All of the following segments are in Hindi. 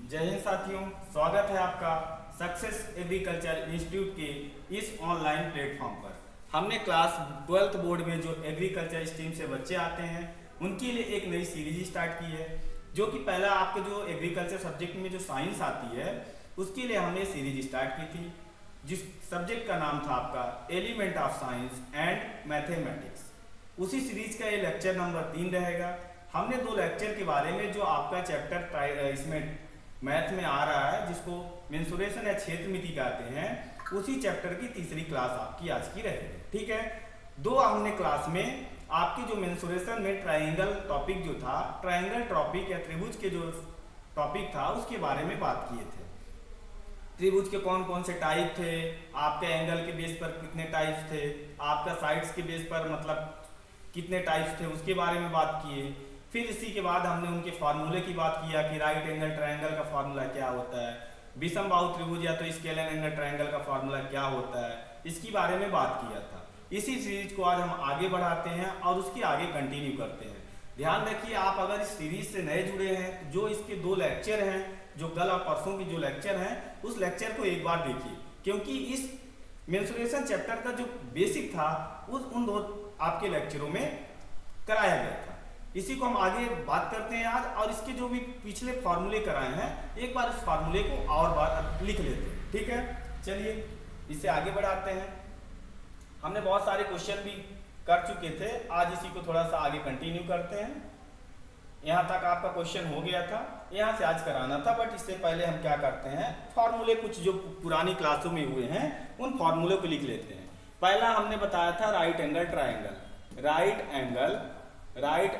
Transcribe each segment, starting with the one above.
जय हिंद साथियों, स्वागत है आपका सक्सेस एग्रीकल्चर इंस्टीट्यूट के इस ऑनलाइन प्लेटफॉर्म पर। हमने क्लास 12th बोर्ड में जो एग्रीकल्चर स्ट्रीम से बच्चे आते हैं उनके लिए एक नई सीरीज स्टार्ट की है, जो कि पहला आपके जो एग्रीकल्चर सब्जेक्ट में जो साइंस आती है उसके लिए हमने सीरीज स्टार्ट की थी, जिस सब्जेक्ट का नाम था आपका element of science and mathematics. उसी सीरीज का ये लेक्चर नंबर 3 रहेगा। हमने 2 लेक्चर के बारे में जो आपका चैप्टर इसमें मैथ में आ रहा है, जिसको मेंसुरेशन या क्षेत्रमिति कहते हैं, उसी चैप्टर की तीसरी क्लास आपकी आज की रहेगी। ठीक है, 2 हमने क्लास में आपकी जो मेंसुरेशन में ट्रायंगल टॉपिक जो था, ट्रायंगल टॉपिक या त्रिभुज के जो टॉपिक था उसके बारे में बात किए थे। त्रिभुज के कौन कौन से टाइप थे, आपके एंगल के बेस पर कितने टाइप्स थे, आपका साइड्स के बेस पर मतलब कितने टाइप्स थे, उसके बारे में बात किए। फिर इसी के बाद हमने उनके फार्मूले की बात किया कि राइट एंगल ट्रायंगल का फार्मूला क्या होता है, विषम बाहु त्रिभुज या तो स्केलर एंगल ट्रायंगल का फार्मूला क्या होता है, इसके बारे में बात किया था। इसी सीरीज को आज हम आगे बढ़ाते हैं और उसके आगे कंटिन्यू करते हैं। ध्यान रखिए, आप अगर इस सीरीज से नए जुड़े हैं तो जो इसके 2 लेक्चर हैं, जो कल और परसों की जो लेक्चर हैं, उस लेक्चर को एक बार देखिए, क्योंकि इस मेंसुरेशन चैप्टर का जो बेसिक था उन 2 आपके लेक्चरों में कराया गया था। इसी को हम आगे बात करते हैं आज, और इसके जो भी पिछले फार्मूले कराए हैं एक बार इस फार्मूले को और बार लिख लेते हैं। ठीक है, चलिए इससे आगे बढ़ाते हैं। हमने बहुत सारे क्वेश्चन भी कर चुके थे, आज इसी को थोड़ा सा आगे कंटिन्यू करते हैं। यहाँ तक आपका क्वेश्चन हो गया था, यहाँ से आज कराना था, बट इससे पहले हम क्या करते हैं, फार्मूले कुछ जो पुरानी क्लासों में हुए हैं उन फार्मूले को लिख लेते हैं। पहला हमने बताया था right angle triangle, right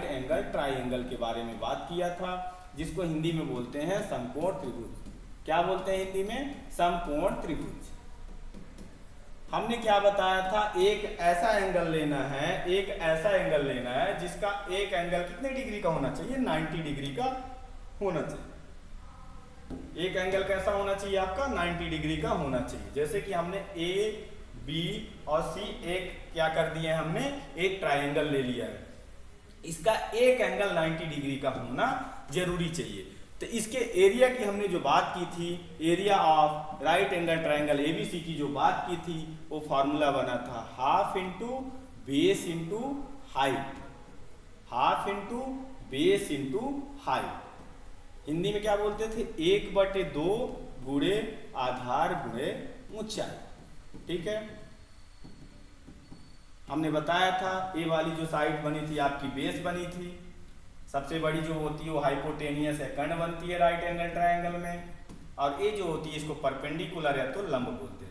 angle triangle के बारे में बात किया था, जिसको हिंदी में बोलते हैं समकोण त्रिभुज। क्या बोलते हैं हिंदी में? समकोण त्रिभुज। हमने क्या बताया था, एक ऐसा एंगल लेना है जिसका एक एंगल कितने डिग्री का होना चाहिए? 90 डिग्री का होना चाहिए। एक एंगल कैसा होना चाहिए आपका? 90 डिग्री का होना चाहिए। जैसे कि हमने ए, बी और सी एक क्या कर दिए, हमने एक ट्रायंगल ले लिया है, इसका एक एंगल 90 डिग्री का होना जरूरी चाहिए। तो इसके एरिया की हमने जो बात की थी, area of right angle triangle ABC की जो बात की थी, वो फॉर्मूला बना था half into base into height, half into base into height. Hindi में क्या बोलते थे? 1/2 गुणे आधार गुणे ऊंचाई। ठीक है, हमने बताया था ए वाली जो साइड बनी थी आपकी बेस बनी थी, सबसे बड़ी जो होती है वो हाइपोटेनियस है, कर्ण बनती है राइट एंगल ट्रायंगल में, और ए जो होती है इसको परपेंडिकुलर या तो लंब बोलते थे।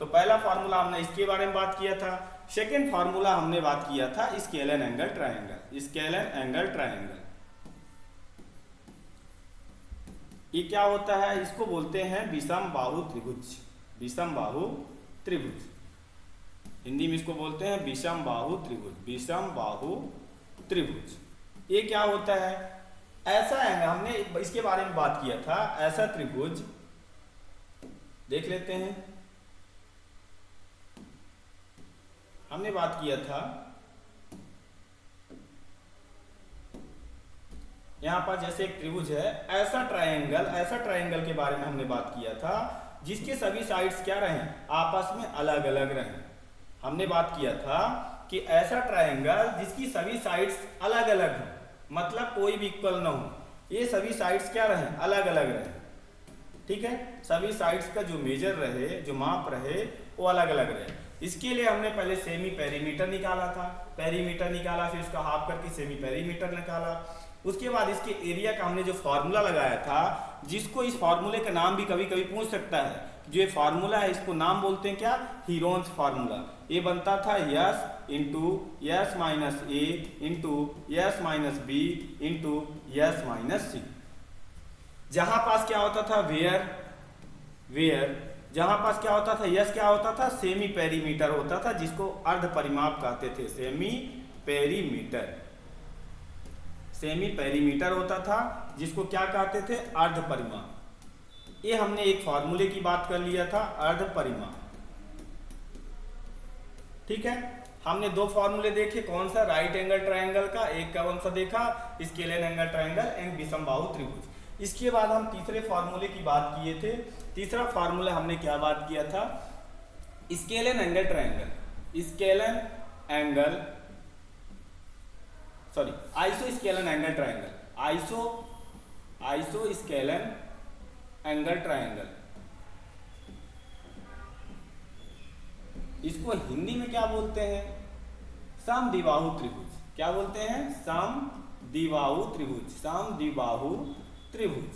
तो पहला फार्मूला हमने इसके बारे में बात किया था। सेकेंड फार्मूला हमने बात किया था scalar angle triangle, scalar angle triangle. ये क्या होता है? इसको बोलते हैं विषम बाहु त्रिभुज, विषम बाहु त्रिभुज। हिंदी में इसको बोलते हैं विषम बाहु त्रिभुज, विषम बाहु त्रिभुज। ये क्या होता है? ऐसा एंगल, हमने इसके बारे में बात किया था, ऐसा त्रिभुज देख लेते हैं। हमने बात किया था यहां पर जैसे एक त्रिभुज है, ऐसा ट्रायंगल के बारे में हमने बात किया था, जिसके सभी साइड्स क्या रहें? आपस में अलग अलग रहें। हमने बात किया था कि ऐसा ट्रायंगल जिसकी सभी साइड्स अलग अलग हैं, मतलब कोई भी इक्वल ना हो, ये सभी साइड्स क्या रहें? अलग अलग रहें। ठीक है, सभी साइड्स का जो मेजर रहे, जो माप रहे, वो अलग अलग रहे। इसके लिए हमने पहले सेमी पेरीमीटर निकाला था, पेरीमीटर निकाला, फिर उसका हाफ करके सेमी पेरीमीटर निकाला। उसके बाद इसके एरिया का हमने जो फार्मूला लगाया था, जिसको इस फार्मूले का नाम भी कभी कभी पूछ सकता है, जो ये फार्मूला है इसको नाम बोलते हैं क्या? Heron's formula. ये बनता था s into s minus a into s minus b into s minus c. जहां पास क्या होता था? वेयर जहां पास क्या होता था? यस क्या होता था? सेमी पेरीमीटर होता था, जिसको अर्ध परिमाप कहते थे, सेमी पेरीमीटर होता था, जिसको क्या कहते थे? अर्ध परिमाप। ये हमने एक फार्मूले की बात कर लिया था, अर्ध परिमाप। ठीक है, हमने दो फॉर्मूले देखे, कौन सा, राइट एंगल ट्रायंगल का, एक कौन सा देखा, स्केलर एंगल ट्रायंगल एंड विषमबाहु त्रिभुज। इसके बाद हम तीसरे फॉर्मूले की बात किए थे। तीसरा फॉर्मूला हमने क्या बात किया था, scalar angle triangle, scalar angle sorry iso scalar angle triangle, iso scalar angle triangle. इसको हिंदी में क्या बोलते हैं, समद्विबाहु त्रिभुज। क्या बोलते हैं, समद्विबाहु त्रिभुज, समद्विबाहु त्रिभुज।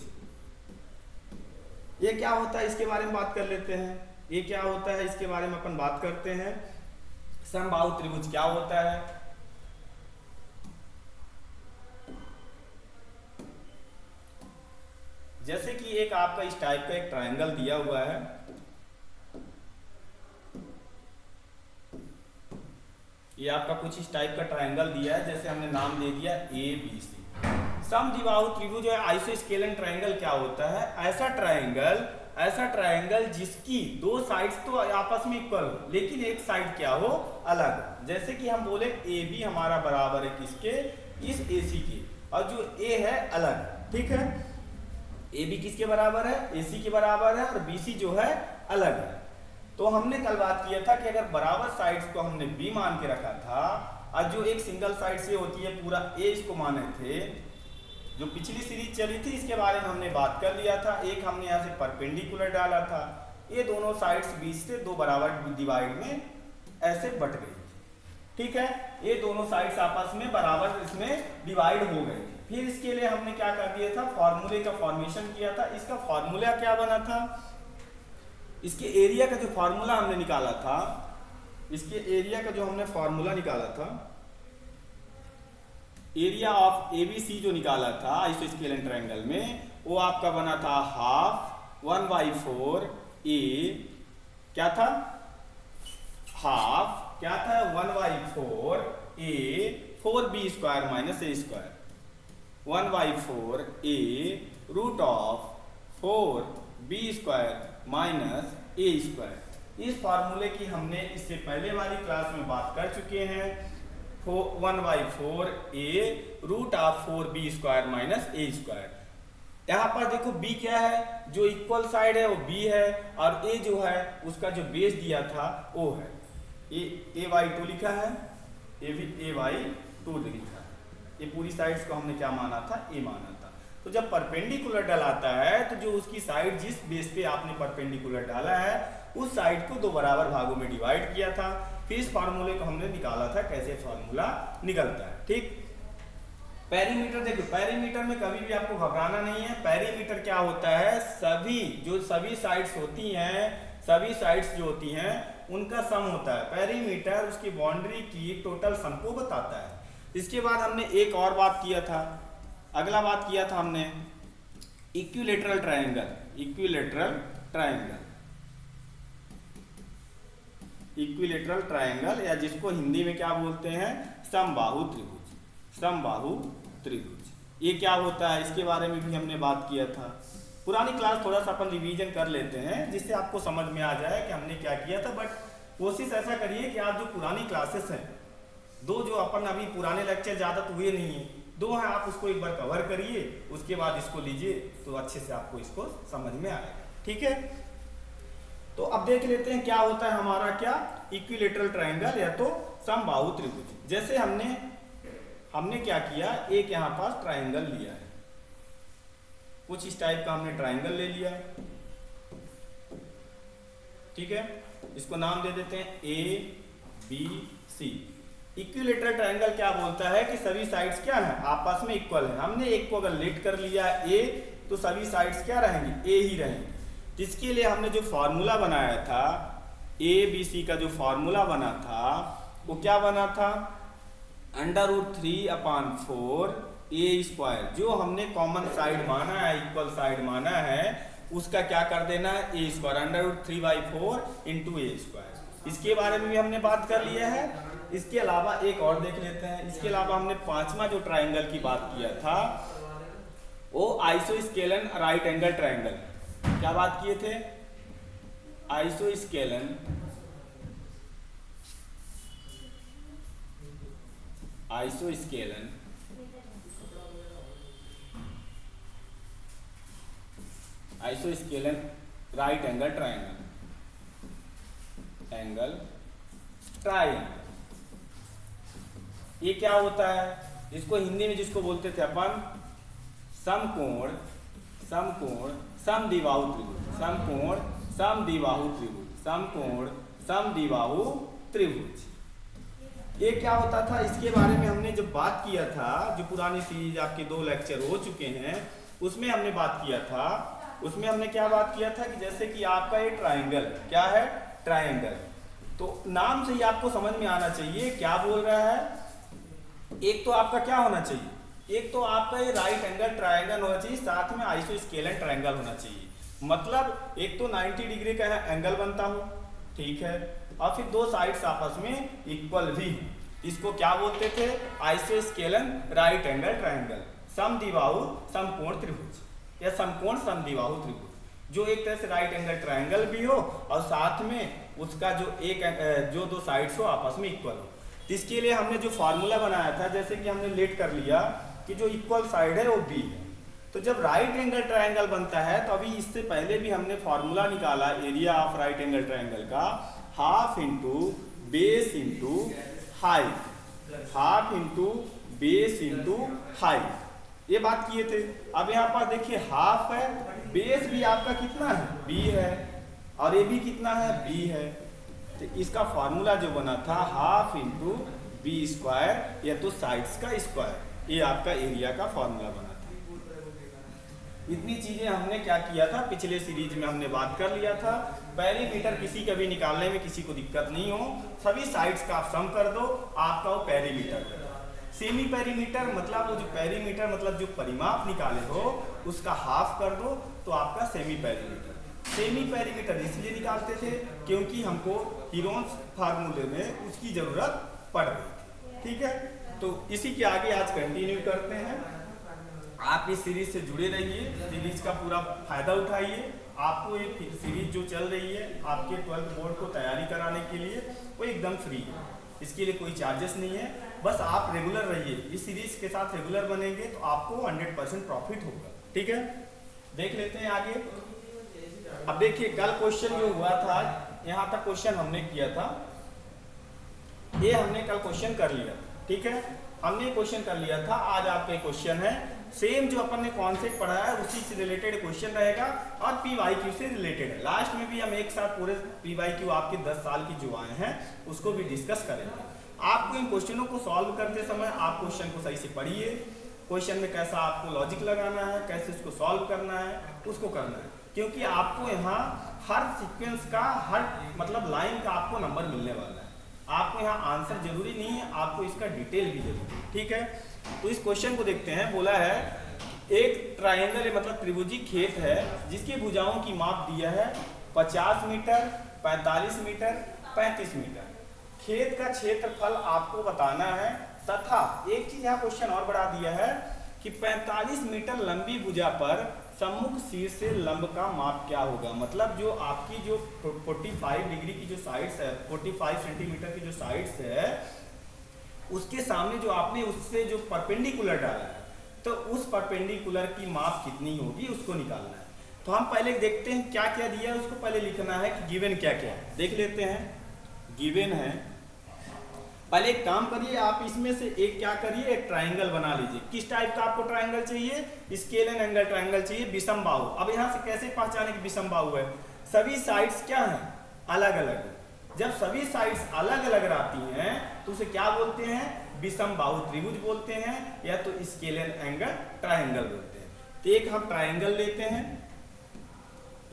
ये क्या होता है इसके बारे में बात कर लेते हैं। ये क्या होता है इसके बारे में अपन बात करते हैं। समबाहु त्रिभुज क्या होता है, जैसे कि एक आपका इस टाइप का एक ट्रायंगल दिया हुआ है, ये आपका कुछ इस टाइप का ट्रायंगल दिया है, जैसे हमने नाम दे दिया ए बी सी। समद्विबाहु त्रिभुज है आइसोस्केलन ट्रायंगल क्या होता है, ऐसा ट्रायंगल जिसकी दो साइड्स तो आपस में इक्वल हो लेकिन एक साइड क्या हो, अलग। जैसे कि हम बोले ए बी हमारा बराबर है किसके, इस ए सी के, और जो ए है अलग, ठीक है। ए बी किसके बराबर है, ए सी के बराबर है, और बी सी जो है अलग है। तो हमने कल बात किया था कि अगर बराबर साइड्स को हमने बी मान के रखा था, और जो एक सिंगल साइड से होती है पूरा ए इसको माने थे, जो पिछली सीरीज चली थी इसके बारे में हमने बात कर लिया था। एक हमने यहाँ से परपेंडिकुलर डाला था, ये दोनों साइड्स बीच से दो बराबर डिवाइड में ऐसे बट गई, ठीक है। ये दोनों साइड्स आपस में बराबर इसमें डिवाइड हो गए। फिर इसके लिए हमने क्या कर दिया था, फॉर्मूले का फॉर्मेशन किया था। इसका फॉर्मूला क्या बना था, इसके एरिया का जो फॉर्मूला हमने निकाला था, इसके एरिया का जो हमने फॉर्मूला निकाला था, एरिया ऑफ एबीसी जो निकाला था आइसोस्केलन ट्रायंगल में, वो आपका बना था हाफ 1/4 ए, क्या था, हाफ क्या था 1/4 A 4b² minus a square, 1/4 A root of 4b² minus a square. इस फार्मूले की हमने इससे पहले वाली क्लास में बात कर चुके हैं। 1/4 ए root of 4b² minus a square. यहाँ पर देखो b क्या है, जो इक्वल साइड है वो b है, और a जो है उसका जो बेस दिया था वो है a/2 लिखा है, a/2 लिखा है। ये पूरी साइड्स को हमने क्या माना था, a माना था। तो जब परपेंडिकुलर डलाता है तो जो उसकी साइड जिस बेस पे आपने परपेंडिकुलर डाला है उस साइड को दो बराबर भागों में डिवाइड किया था। फिर इस फार्मूले को हमने निकाला था, कैसे फार्मूला निकलता है, ठीक। पेरीमीटर देखो, पेरीमीटर में कभी भी आपको घबराना नहीं है। पेरीमीटर क्या होता है, सभी साइड्स होती हैं, सभी साइड्स जो होती हैं उनका सम होता है। पेरीमीटर उसकी बाउंड्री की टोटल सम को बताता है। इसके बाद हमने एक और बात किया था, अगला बात किया था हमने इक्विलेटरल ट्रायंगल, इक्विलेटरल ट्रायंगल या जिसको हिंदी में क्या बोलते हैं, समबाहु त्रिभुज। ये क्या होता है इसके बारे में भी हमने बात किया था। पुरानी क्लास थोड़ा सा अपन रिवीजन कर लेते हैं जिससे आपको समझ में आ जाए कि हमने क्या किया था। बट कोशिश ऐसा करिए कि आप जो पुरानी क्लासेस हैं, दो जो अपन अभी पुराने लेक्चर ज़्यादा तो हुए नहीं है, दो हैं, आप उसको एक बार कवर करिए, उसके बाद इसको लीजिए तो अच्छे से आपको इसको समझ में आएगा, ठीक है। तो अब देख लेते हैं क्या होता है हमारा, क्या इक्विलेटरल ट्रायंगल या तो समबाहु त्रिभुज। जैसे हमने क्या किया, एक यहाँ पास ट्रायंगल लिया है, कुछ इस टाइप का हमने ट्रायंगल ले लिया, ठीक है। इसको नाम दे देते हैं ABC। इक्विलेटरल ट्रायंगल क्या बोलता है कि सभी साइड्स क्या है, आपस में इक्वल है। हमने एक को अगर लेट कर लिया A तो सभी साइड्स क्या रहेंगे, A ही रहेंगे। इसके लिए हमने जो फॉर्मूला बनाया था, ABC का जो फॉर्मूला बना था वो क्या बना था, √3/4 A²। जो हमने कॉमन साइड माना है, इक्वल साइड माना है, उसका क्या कर देना है, A², √3/4 × A²। इसके बारे में भी हमने बात कर लिया है। इसके अलावा एक और देख लेते हैं। इसके अलावा हमने पांचवा जो ट्रायंगल की बात किया था वो आइसोस्केलन राइट एंगल ट्रायंगल। क्या बात किए थे, आइसोस्केलन आइसोस्केलन राइट एंगल ट्रायंगल। ये क्या होता है, इसको हिंदी में जिसको बोलते थे अपन समकोण समद्विबाहु त्रिभुज। ये क्या होता था, इसके बारे में हमने जब बात किया था, जो पुरानी सीरीज आपके 2 लेक्चर हो चुके हैं उसमें हमने बात किया था। उसमें हमने क्या बात किया था कि जैसे कि आपका ये ट्रायंगल क्या है, ट्रायंगल, तो नाम से ही आपको समझ में आना चाहिए क्या बोल रहा है। एक तो आपका क्या होना चाहिए, एक तो आपका ये राइट एंगल ट्रायंगल होना चाहिए, साथ में आइसोस्केलन ट्रायंगल होना चाहिए। मतलब एक तो 90 डिग्री का एंगल बनता हो, ठीक है, और फिर 2 साइड्स आपस में इक्वल भी। इसको क्या बोलते थे, आइसोस्केलन राइट एंगल ट्रायंगल, समद्विबाहु समकोण त्रिभुज या समकोण समद्विबाहु त्रिभुज, जो एक तरह से राइट एंगल ट्रायंगल भी हो और साथ में उसका जो 2 साइड्स हो आपस में इक्वल हो। तो इसके लिए हमने जो फॉर्मूला बनाया था, जैसे कि हमने लेट कर लिया कि जो इक्वल साइड है वो बी है। तो जब राइट एंगल ट्रायंगल बनता है तो अभी इससे पहले भी हमने फॉर्मूला निकाला area of right angle triangle का, half into base into height, ये बात किए थे। अब यहाँ पर देखिए हाफ है, बेस भी आपका कितना है, बी है, और ये भी कितना है, बी है। तो इसका फॉर्मूला जो बना था हाफ इंटू बी स्क्वायर या तो साइड्स का स्क्वायर, ये आपका एरिया का फॉर्मूला बना था। इतनी चीजें हमने क्या किया था, पिछले सीरीज में हमने बात कर लिया था। पेरीमीटर किसी का भी निकालने में किसी को दिक्कत नहीं हो, सभी साइड्स का आप सम कर दो, आपका वो पेरीमीटर है। सेमी पेरीमीटर मतलब वो जो पेरीमीटर मतलब जो परिमाप निकाले हो उसका हाफ कर दो तो आपका सेमी पेरीमीटर। सेमी पेरीमीटर इसलिए निकालते थे क्योंकि हमको हीरोन्स फार्मूले में उसकी जरूरत पड़ रही थी, ठीक है। तो इसी के आगे आज कंटिन्यू करते हैं। आप इस सीरीज से जुड़े रहिए, सीरीज का पूरा फायदा उठाइए। आपको ये सीरीज जो चल रही है आपके 12th बोर्ड को तैयारी कराने के लिए, वो एकदम फ्री है, इसके लिए कोई चार्जेस नहीं है। बस आप रेगुलर रहिए, इस सीरीज के साथ रेगुलर बनेंगे तो आपको 100% प्रॉफिट होगा, ठीक है। देख लेते हैं आगे। अब देखिए कल क्वेश्चन जो हुआ था, यहाँ तक क्वेश्चन हमने किया था, ये हमने कल क्वेश्चन कर लिया, ठीक है, हमने क्वेश्चन कर लिया था। आज आपका क्वेश्चन है सेम जो अपन ने कॉन्सेप्ट पढ़ा है उसी से रिलेटेड क्वेश्चन रहेगा और PYQ से रिलेटेड है। लास्ट में भी हम एक साथ पूरे PYQ आपके 10 साल की जो आए हैं उसको भी डिस्कस करेंगे। आपको इन क्वेश्चनों को सॉल्व करते समय आप क्वेश्चन को सही से पढ़िए, क्वेश्चन में कैसा आपको लॉजिक लगाना है, कैसे उसको सॉल्व करना है, उसको करना है, क्योंकि आपको यहाँ हर सीक्वेंस का हर मतलब लाइन का आपको नंबर मिलने वाला है। आपको यहाँ आंसर जरूरी नहीं है, आपको इसका डिटेल भी जरूरी है, ठीक है। तो इस क्वेश्चन को देखते हैं। बोला है एक ट्रायंगल मतलब त्रिभुजी खेत है जिसकी भुजाओं की माप दिया है 50 मीटर, 45 मीटर, 35 मीटर। खेत का क्षेत्रफल आपको बताना है तथा एक चीज यहाँ क्वेश्चन और बढ़ा दिया है कि 45 मीटर लंबी भुजा पर सम्मुख शीर्ष से लंब का माप क्या होगा। मतलब जो आपकी जो 45 डिग्री की जो साइड्स है, 45 सेंटीमीटर की जो साइड्स है, उसके सामने जो आपने उससे जो परपेंडिकुलर डाला है तो उस परपेंडिकुलर की माप कितनी होगी उसको निकालना है। तो हम पहले देखते हैं क्या क्या दिया है, उसको पहले लिखना है कि गिवन क्या क्या है। देख लेते हैं। गिवन है, पहले एक काम करिए, आप इसमें से एक क्या करिए, एक ट्रायंगल बना लीजिए। किस टाइप का आपको ट्रायंगल चाहिए, स्केलन एंगल ट्रायंगल चाहिए, विषम बाहु। अब यहाँ से कैसे पहचाने कि विषम बाहु है, सभी साइड्स क्या है, अलग अलग है। जब सभी साइड्स अलग अलग रहती हैं तो उसे क्या बोलते हैं, विषम बाहु त्रिभुज बोलते हैं या तो स्केलन एंगल ट्रायंगल बोलते हैं। तो एक हम ट्रायंगल लेते हैं,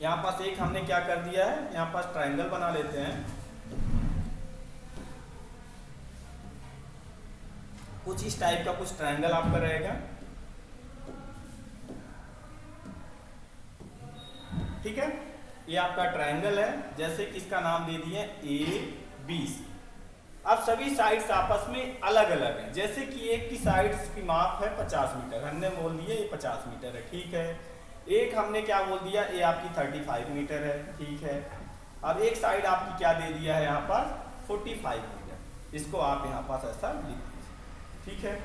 यहाँ पास एक हमने क्या कर दिया है, यहाँ पास ट्रायंगल बना लेते हैं। कुछ इस टाइप का कुछ ट्रायंगल आपका रहेगा, ठीक है। ये आपका ट्रायंगल है, जैसे कि इसका नाम दे दिए ABC। अब सभी साइड्स आपस में अलग अलग हैं, जैसे कि एक की साइड्स की माप है 50 मीटर, हमने बोल दिया ये 50 मीटर है, ठीक है। एक हमने क्या बोल दिया, ये आपकी 35 मीटर है, ठीक है। अब एक साइड आपकी क्या दे दिया है यहाँ पर 45 मीटर, इसको आप यहाँ पास ऐसा लिख दीजिए। ठीक है।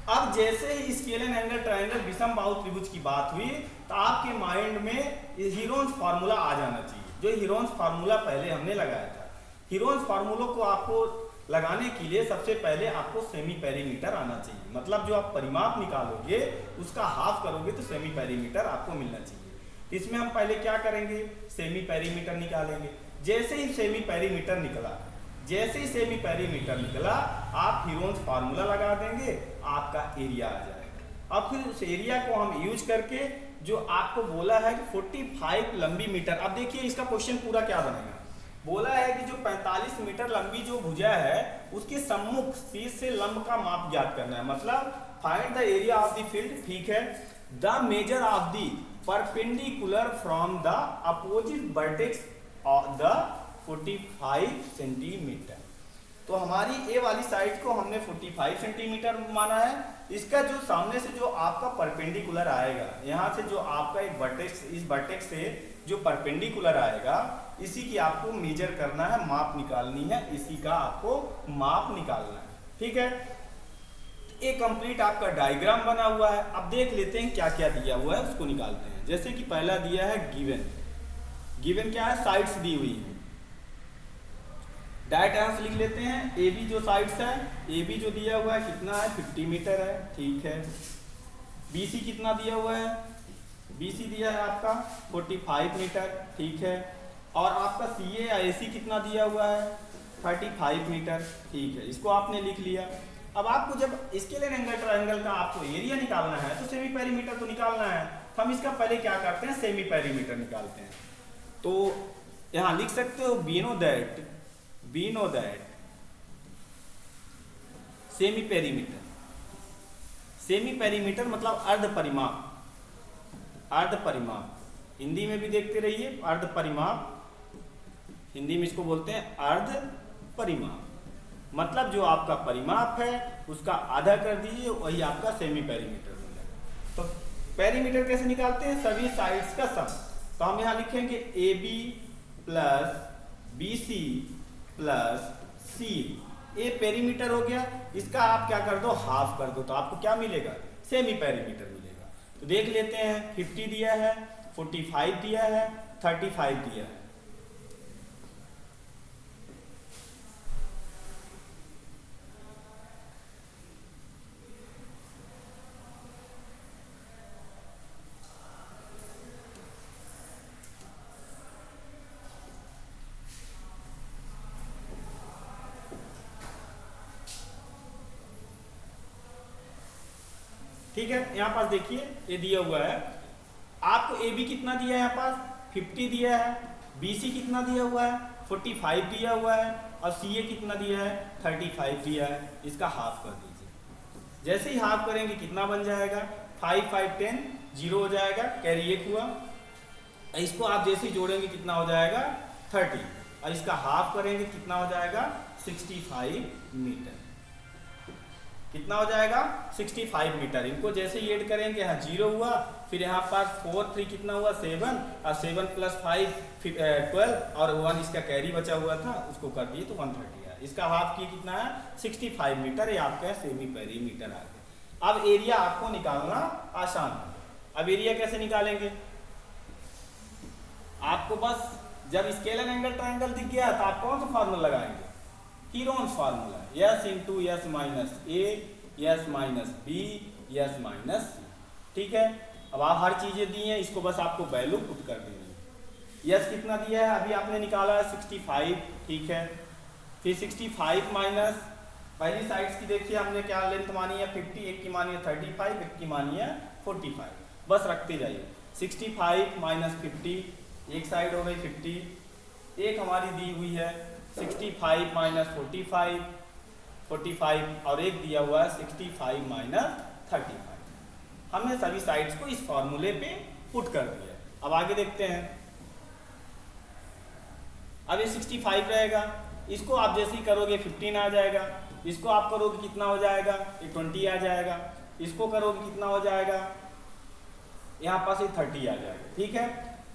अब जैसे ही स्केल एंड एंगल ट्रायंगल विषम बाहु त्रिभुज की बात हुई तो आपके माइंड में हीरोन्स फार्मूला आ जाना चाहिए, जो हीरोन्स फार्मूला पहले हमने लगाया था। हीरोन्स फार्मूलों को आपको लगाने के लिए सबसे पहले आपको सेमी पेरीमीटर आना चाहिए, मतलब जो आप परिमाप निकालोगे उसका हाफ करोगे तो सेमी पेरीमीटर आपको मिलना चाहिए। इसमें हम पहले क्या करेंगे, सेमी पेरीमीटर निकालेंगे। जैसे ही सेमी पेरीमीटर निकला, जैसे ही सेमी पेरीमीटर निकला आप हीरोन्स फार्मूला लगा देंगे, आपका एरिया आ जाएगा। अब फिर उस एरिया को हम यूज करके जो आपको बोला है कि 45 लंबी मीटर, अब देखिए इसका क्वेश्चन पूरा क्या बनेगा। बोला है कि जो 45 मीटर लंबी जो भुजा है उसके सम्मुख शीर्ष से लंब का माप ज्ञात करना है, मतलब find the area of the field. ठीक है, the measure of the perpendicular from the opposite vertex of the 45 centimetre. तो हमारी ए वाली साइड को हमने 45 सेंटीमीटर माना है। इसका जो सामने से जो आपका परपेंडिकुलर आएगा, यहाँ से जो आपका एक वर्टेक्स, इस वर्टेक्स से जो परपेंडिकुलर आएगा इसी की आपको मेजर करना है, माप निकालनी है, इसी का आपको माप निकालना है। ठीक है, एक कंप्लीट आपका डायग्राम बना हुआ है। अब देख लेते हैं क्या क्या दिया हुआ है, उसको निकालते हैं। जैसे कि पहला दिया है गिवन, गिवन क्या है, साइड्स दी हुई है। डायग्राम्स लिख लेते हैं। ए बी जो साइड्स है, ए बी जो दिया हुआ है कितना है, 50 मीटर है। ठीक है, बी सी कितना दिया हुआ है, बी सी दिया है आपका 45 मीटर। ठीक है, और आपका सी ए या ए सी कितना दिया हुआ है, 35 मीटर। ठीक है, इसको आपने लिख लिया। अब आपको जब स्केल एंड एंगल ट्रायंगल का आपको एरिया निकालना है तो सेमी पेरीमीटर तो निकालना है। हम इसका पहले क्या करते हैं, सेमी पेरीमीटर निकालते हैं। तो यहाँ लिख सकते हो we know that semi perimeter, semi perimeter मतलब अर्ध परिमाप, अर्ध परिमाप हिंदी में भी देखते रहिए, अर्ध परिमाप हिंदी में इसको बोलते हैं अर्ध परिमाप। मतलब जो आपका परिमाप है उसका आधा कर दीजिए, वही आपका सेमी पेरीमीटर हो जाएगा। तो पेरीमीटर कैसे निकालते हैं, सभी साइड्स का सम। तो हम यहाँ लिखेंगे A B plus B C plus C. A perimeter हो गया, इसका आप क्या कर दो, हाफ कर दो, तो आपको क्या मिलेगा, सेमी पेरीमीटर मिलेगा। तो देख लेते हैं, 50 दिया है, 45 दिया है, 35 दिया है। ठीक है, यहाँ पास देखिए ये दिया हुआ है आपको। ए बी कितना दिया है, यहाँ पास 50 दिया है, बी सी कितना दिया हुआ है, 45 दिया हुआ है, और सी ए कितना दिया है, 35 दिया है। इसका हाफ कर दीजिए। जैसे ही हाफ करेंगे कितना बन जाएगा, 5 5 10 0 हो जाएगा, कैरी 1 हुआ। इसको आप जैसे ही जोड़ेंगे कितना हो जाएगा, 30, और इसका हाफ करेंगे कितना हो जाएगा, 65 मीटर। कितना हो जाएगा, 65 मीटर। इनको जैसे ही ऐड करेंगे, यहाँ 0 हुआ, फिर यहाँ पास 4 3 कितना हुआ, 7, और 7 प्लस 5 12, और 1 इसका कैरी बचा हुआ था उसको कर दिए तो 130 है। इसका हाफ की कितना है, 65 मीटर। ये आपका सेमी पेरीमीटर आ गया। अब एरिया आपको निकालना आसान है। अब एरिया कैसे निकालेंगे, आपको बस जब स्केल एंड एंगल ट्रायंगल दिख गया तो आप कौन सा फार्मूला लगाएंगे, Heron's formula, s into s minus a, s minus b, s minus c. ठीक है, अब आप हर चीजें दी हैं, इसको बस आपको वैल्यू पुट कर देनी है। यस कितना दिया है, अभी आपने निकाला है 65। ठीक है, फिर 65 माइनस पहली साइड्स की देखिए हमने क्या लेंथ मानी है, 50, एक की मानी है 35, एक की मानी है 45। बस रखते जाइए, 65 माइनस 50, एक साइड हो गई 50, एक हमारी दी हुई है 65 माइनस 45, 45, और एक दिया हुआ है 65 माइनस 35। हमने सभी साइड्स को इस फॉर्मूले पे पुट कर दिया। अब आगे देखते हैं। अब ये 65 रहेगा, इसको आप जैसे ही करोगे 15 आ जाएगा, इसको आप करोगे कितना हो जाएगा, ये 20 आ जाएगा, इसको करोगे कितना हो जाएगा, यहाँ पास ये 30 आ जाएगा। ठीक है,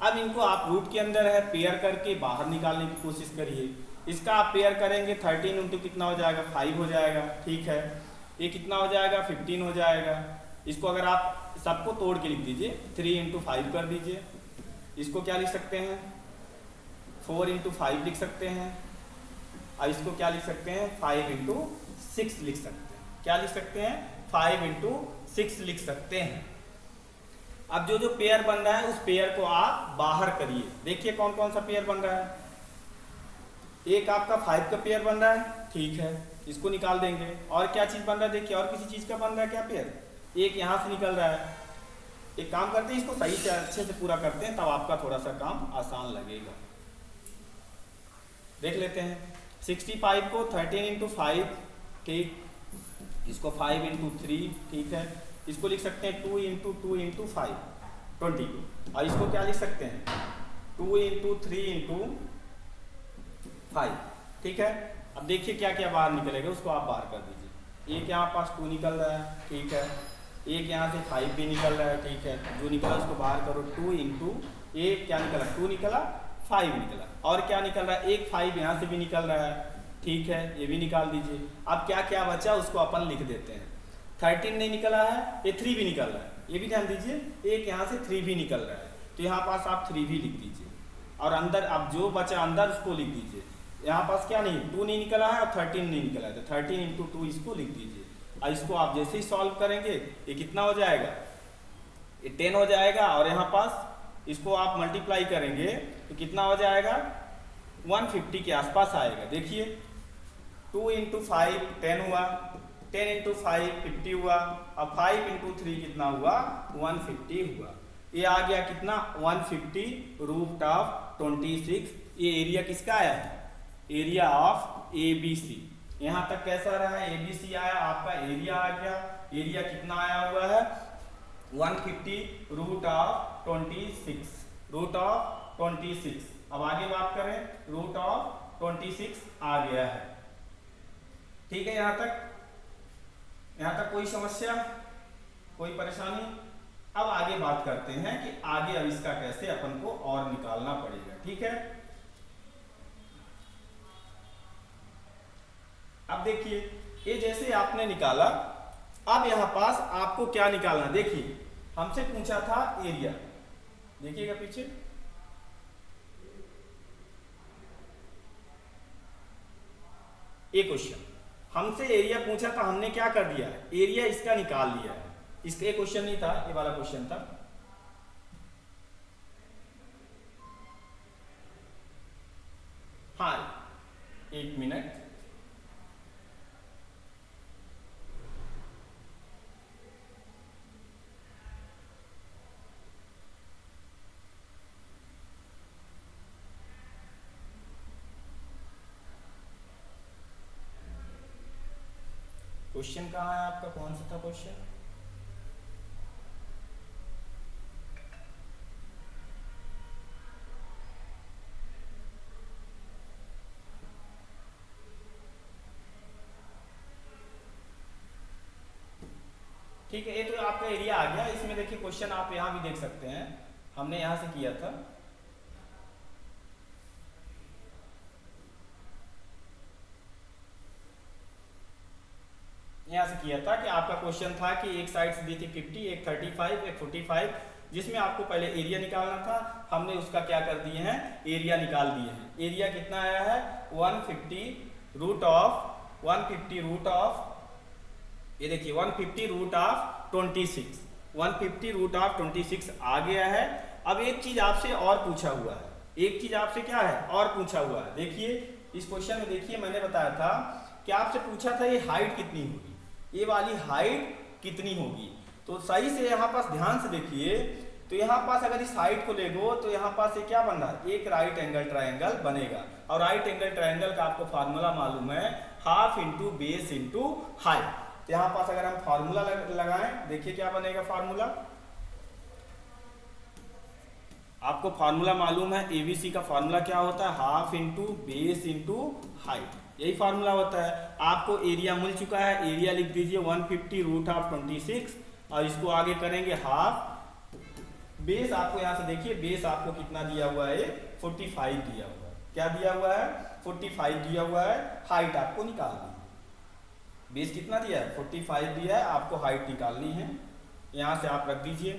अब इनको आप रूट के अंदर है पेयर करके बाहर निकालने की कोशिश करिए। इसका आप पेयर करेंगे, 13 इंटू कितना हो जाएगा, 5 हो जाएगा। ठीक है, ये कितना हो जाएगा 15 हो जाएगा। इसको अगर आप सबको तोड़ के लिख दीजिए 3 इंटू 5 कर दीजिए। इसको क्या लिख सकते हैं 4 इंटू 5 लिख सकते हैं और इसको क्या लिख सकते हैं 5 इंटू 6 लिख सकते हैं। क्या लिख सकते हैं 5 इंटू 6 लिख सकते हैं। अब जो जो पेयर बन रहा है उस पेयर को आप बाहर करिए। देखिए कौन कौन सा पेयर बन रहा है। एक आपका 5 का पेयर बन रहा है, ठीक है, इसको निकाल देंगे। और क्या चीज बन रहा है देखिए, और किसी चीज का बन रहा है क्या पेयर, एक यहां से निकल रहा है। एक काम करते हैं इसको सही से अच्छे से पूरा करते हैं, तब आपका थोड़ा सा काम आसान लगेगा। देख लेते हैं 65 को 13 इंटू 5, ठीक, इसको 5 इंटू 3, ठीक है, इसको लिख सकते हैं 2 इंटू 2 इंटू 5 22। और इसको क्या लिख सकते हैं 2 इंटू 3 इंटू 5, ठीक है। अब देखिए क्या क्या बाहर निकलेगा, उसको आप बाहर कर दीजिए। एक यहाँ पास 2 निकल रहा है, ठीक है, एक यहाँ से 5 भी निकल रहा है, ठीक है, जो निकला उसको बाहर करो। 2 इंटू एक क्या निकला 2 निकला, 5 निकला, और क्या निकल रहा है एक 5 यहाँ से भी निकल रहा है, ठीक है, ये भी निकाल दीजिए। अब क्या क्या बचा उसको अपन लिख देते हैं। 13 नहीं निकला है, ये 3 भी निकल रहा है, ये भी ध्यान दीजिए, एक यहाँ से 3 भी निकल रहा है, तो यहाँ पास आप 3 भी लिख दीजिए। और अंदर अब जो बचा अंदर उसको लिख दीजिए। यहाँ पास क्या नहीं 2 नहीं निकला है और 13 नहीं निकला है, तो 13 इंटू 2 इसको लिख दीजिए। और इसको आप जैसे ही सॉल्व करेंगे ये कितना हो जाएगा, ये 10 हो जाएगा। और यहाँ पास इसको आप मल्टीप्लाई करेंगे तो कितना हो जाएगा 150 के आसपास आएगा। देखिए 2 इंटू 5 10 हुआ, 10 इंटू 5 50 हुआ, और 5 इंटू 3 कितना हुआ 150 हुआ। ये आ गया कितना 150 रूट ऑफ 26। ये एरिया किसका आया है, एरिया ऑफ ABC। यहाँ तक कैसा रहा है ABC आया, आपका एरिया आ गया। एरिया कितना आया हुआ है 150 रूट ऑफ 26, रूट ऑफ 26। अब आगे बात करें रूट ऑफ 26 आ गया है, ठीक है। यहाँ तक कोई समस्या, कोई परेशानी। अब आगे बात करते हैं कि आगे अब इसका कैसे अपन को और निकालना पड़ेगा, ठीक है। अब देखिए ये जैसे आपने निकाला, अब यहां पास आपको क्या निकालना, देखिए हमसे पूछा था एरिया, देखिएगा पीछे, ये क्वेश्चन हमसे एरिया पूछा था, हमने क्या कर दिया है एरिया इसका निकाल लिया है। इसका क्वेश्चन नहीं था, ये वाला क्वेश्चन था। हाँ 1 मिनट, क्वेश्चन कहाँ है आपका, कौन सा था क्वेश्चन, ठीक है। ये तो आपका एरिया आ गया। इसमें देखिए क्वेश्चन आप यहाँ भी देख सकते हैं, हमने यहाँ से किया था। यहाँ से किया था कि आपका क्वेश्चन था कि एक साइड से दी थी 50, एक 35, एक 45, जिसमें आपको पहले एरिया निकालना था। हमने उसका क्या कर दिए हैं एरिया निकाल दिए हैं। एरिया कितना आया है 150 रूट ऑफ ये देखिए 150 रूट ऑफ 26, 150 रूट ऑफ 26 आ गया है। अब एक चीज आपसे और पूछा हुआ है, एक चीज आपसे क्या है और पूछा हुआ है। देखिए इस क्वेश्चन में देखिए मैंने बताया था कि आपसे पूछा था ये हाइट कितनी होगी, ये वाली हाइट कितनी होगी। तो सही से यहाँ पास ध्यान से देखिए, तो यहाँ पास अगर इस हाइट को लेगो तो यहाँ पास ये क्या बन रहा है एक राइट एंगल ट्रायंगल बनेगा। और राइट एंगल ट्रायंगल का आपको फार्मूला मालूम है half into base into height. तो यहाँ पास अगर हम फार्मूला लगाएं, देखिए क्या बनेगा फार्मूला, आपको फार्मूला मालूम है ABC का फार्मूला क्या होता है half into base into height, यही फार्मूला होता है। आपको एरिया मिल चुका है, एरिया लिख दीजिए 150 रूट ऑफ 26, और इसको आगे करेंगे हाफ। बेस आपको यहाँ से देखिए बेस आपको कितना दिया हुआ है 45 दिया हुआ है, क्या दिया हुआ है 45 दिया हुआ है। हाइट आपको निकालनी है, बेस कितना दिया है 45 दिया है, आपको हाइट निकालनी है। यहाँ से आप रख दीजिए,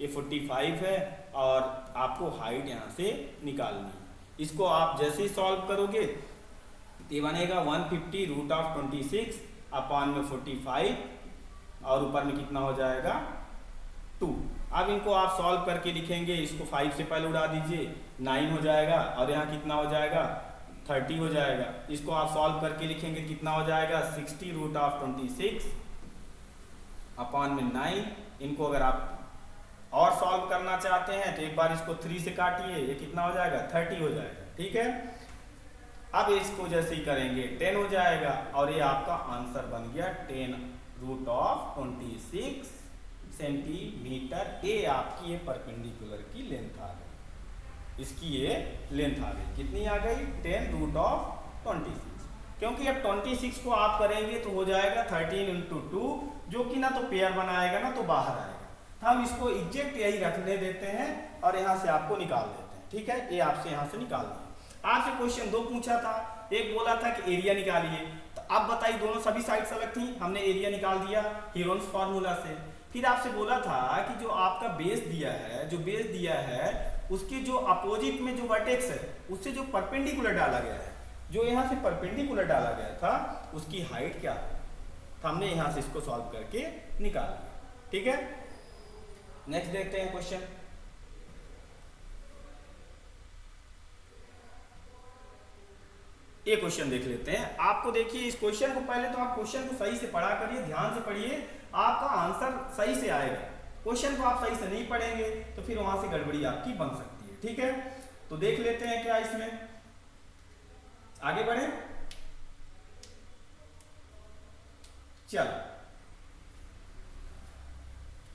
ये 45 है और आपको हाइट यहाँ से निकालनी है। इसको आप जैसे ही सॉल्व करोगे ये बनेगा 150 रूट ऑफ 26 अपॉन में 45 और ऊपर में कितना हो जाएगा 2। अब इनको आप सॉल्व करके लिखेंगे, इसको 5 से पहले उड़ा दीजिए 9 हो जाएगा और यहाँ कितना हो जाएगा 30 हो जाएगा। इसको आप सॉल्व करके लिखेंगे कितना हो जाएगा 60 रूट ऑफ 26 अपॉन में 9। इनको अगर आप और सॉल्व करना चाहते हैं तो एक बार इसको 3 से काटिए, ये कितना हो जाएगा 30 हो जाएगा। ठीक है, अब इसको जैसे ही करेंगे 10 हो जाएगा और ये आपका आंसर बन गया 10 रूट ऑफ 26 सेंटीमीटर। ये आपकी ये परपेंडिकुलर की लेंथ आ गई, इसकी ये लेंथ आ गई, कितनी आ गई 10 रूट ऑफ 26। क्योंकि अब 26 को आप करेंगे तो हो जाएगा 13 इंटू 2, जो कि ना तो पेयर बनाएगा ना तो बाहर आएगा। तो हम इसको एग्जैक्ट यही रखने देते हैं और यहाँ से आपको निकाल देते हैं। ठीक है, ये आपसे यहाँ से निकाल दिया। आपसे क्वेश्चन 2 पूछा था, एक बोला था कि एरिया निकालिए, तो अब बताइए दोनों सभी साइड्स अलग थी, हमने एरिया निकाल दिया हीरोन्स फार्मूला से। फिर आपसे बोला था कि जो आपका बेस दिया है, जो बेस दिया है उसके जो अपोजिट में जो वर्टेक्स है उससे जो परपेंडिकुलर डाला गया है, जो यहाँ से परपेंडिकुलर डाला गया था उसकी हाइट क्या है, तो हमने यहाँ से इसको सॉल्व करके निकाल दिया। ठीक है, नेक्स्ट देखते हैं क्वेश्चन। ये क्वेश्चन देख लेते हैं। आपको देखिए इस क्वेश्चन को, पहले तो आप क्वेश्चन को सही से पढ़ा करिए, ध्यान से पढ़िए, आपका आंसर सही से आएगा। क्वेश्चन को आप सही से नहीं पढ़ेंगे तो फिर वहां से गड़बड़ी आपकी बन सकती है। ठीक है, तो देख लेते हैं क्या इसमें, आगे बढ़े। चलो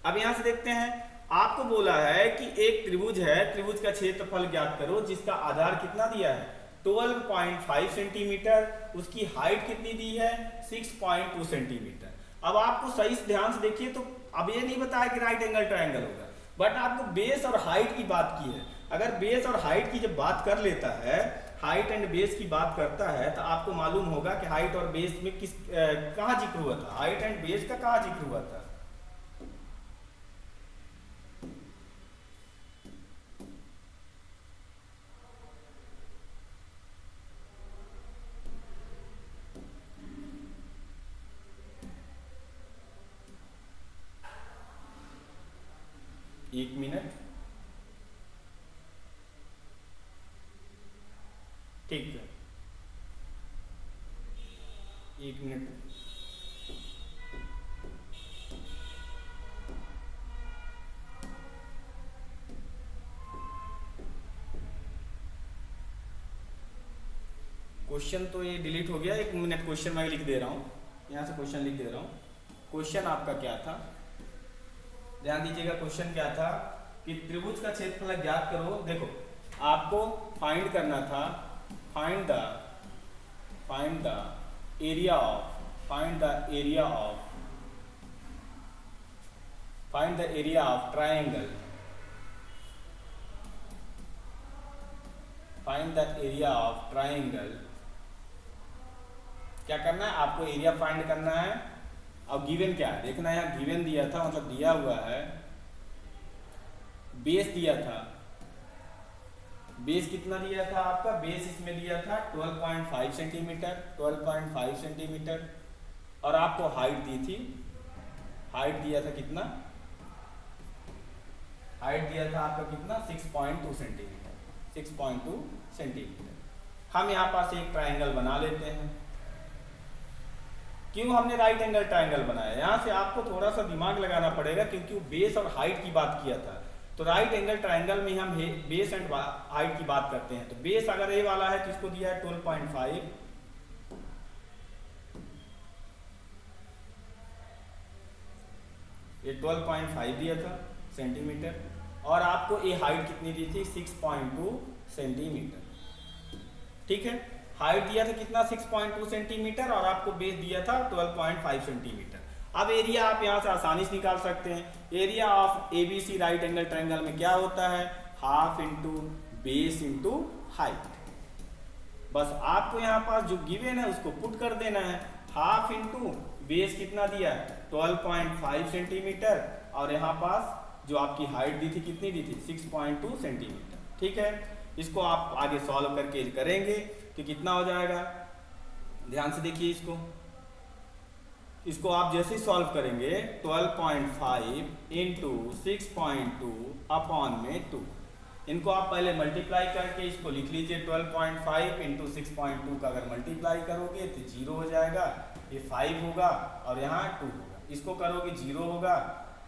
अब यहां से देखते हैं, आपको बोला है कि एक त्रिभुज है, त्रिभुज का क्षेत्रफल ज्ञात करो जिसका आधार कितना दिया है 12.5 सेंटीमीटर, उसकी हाइट कितनी दी है 6.2 सेंटीमीटर। अब आपको सही से ध्यान से देखिए, तो अब ये नहीं बताया कि राइट एंगल ट्रायंगल होगा, बट आपको बेस और हाइट की बात की है। अगर बेस और हाइट की जब बात कर लेता है, हाइट एंड बेस की बात करता है, तो आपको मालूम होगा कि हाइट और बेस में किस कहाँ जिक्र हुआ था, हाइट एंड बेस का कहाँ जिक्र हुआ था। एक मिनट, ठीक है, एक मिनट। क्वेश्चन तो ये डिलीट हो गया, एक मिनट, क्वेश्चन मैं लिख दे रहा हूँ, यहाँ से क्वेश्चन लिख दे रहा हूँ। क्वेश्चन आपका क्या था, ध्यान दीजिएगा। क्वेश्चन क्या था कि त्रिभुज का क्षेत्रफल ज्ञात करो। देखो आपको फाइंड करना था, find the area of, find the area of triangle, find the area of triangle. क्या करना है आपको, एरिया फाइंड करना है। अब गिवन क्या है देखना है, यहाँ गिवन दिया था, मतलब दिया हुआ है, बेस दिया था, बेस कितना दिया था आपका, बेस इसमें दिया था 12.5 सेंटीमीटर, 12.5 सेंटीमीटर, और आपको हाइट दी थी, हाइट दिया था कितना, हाइट दिया था आपका कितना 6.2 सेंटीमीटर, 6.2 सेंटीमीटर। हम यहाँ पास एक ट्रायंगल बना लेते हैं। क्यों हमने राइट एंगल ट्रायंगल बनाया, यहाँ से आपको थोड़ा सा दिमाग लगाना पड़ेगा, क्योंकि वो बेस और हाइट की बात किया था। तो राइट एंगल ट्रायंगल में हम बेस एंड हाइट की बात करते हैं। तो बेस अगर ए वाला है तो इसको दिया है 12.5, ये 12.5 दिया था सेंटीमीटर, और आपको ये हाइट कितनी दी थी 6.2 सेंटीमीटर। ठीक है, हाइट दिया था कितना 6.2 सेंटीमीटर और आपको बेस दिया था 12.5 सेंटीमीटर। अब एरिया आप यहाँ से आसानी से निकाल सकते हैं। Area of ABC right angle triangle में क्या होता है, half into base into height. बस आपको यहाँ पास जो गिवन है उसको पुट कर देना है, हाफ इंटू बेस कितना दिया है 12.5 सेंटीमीटर, और यहाँ पास जो आपकी हाइट दी थी कितनी दी थी 6.2 सेंटीमीटर। ठीक है, इसको आप आगे सॉल्व करके करेंगे तो कितना हो जाएगा, ध्यान से देखिए इसको आप जैसे ही सॉल्व करेंगे 12.5 इंटू 6.2 अपॉन में 2, इनको आप पहले मल्टीप्लाई करके इसको लिख लीजिए। 12.5 इंटू 6.2 का अगर मल्टीप्लाई करोगे तो 0 हो जाएगा, ये 5 होगा और यहाँ 2 होगा, इसको करोगे 0 होगा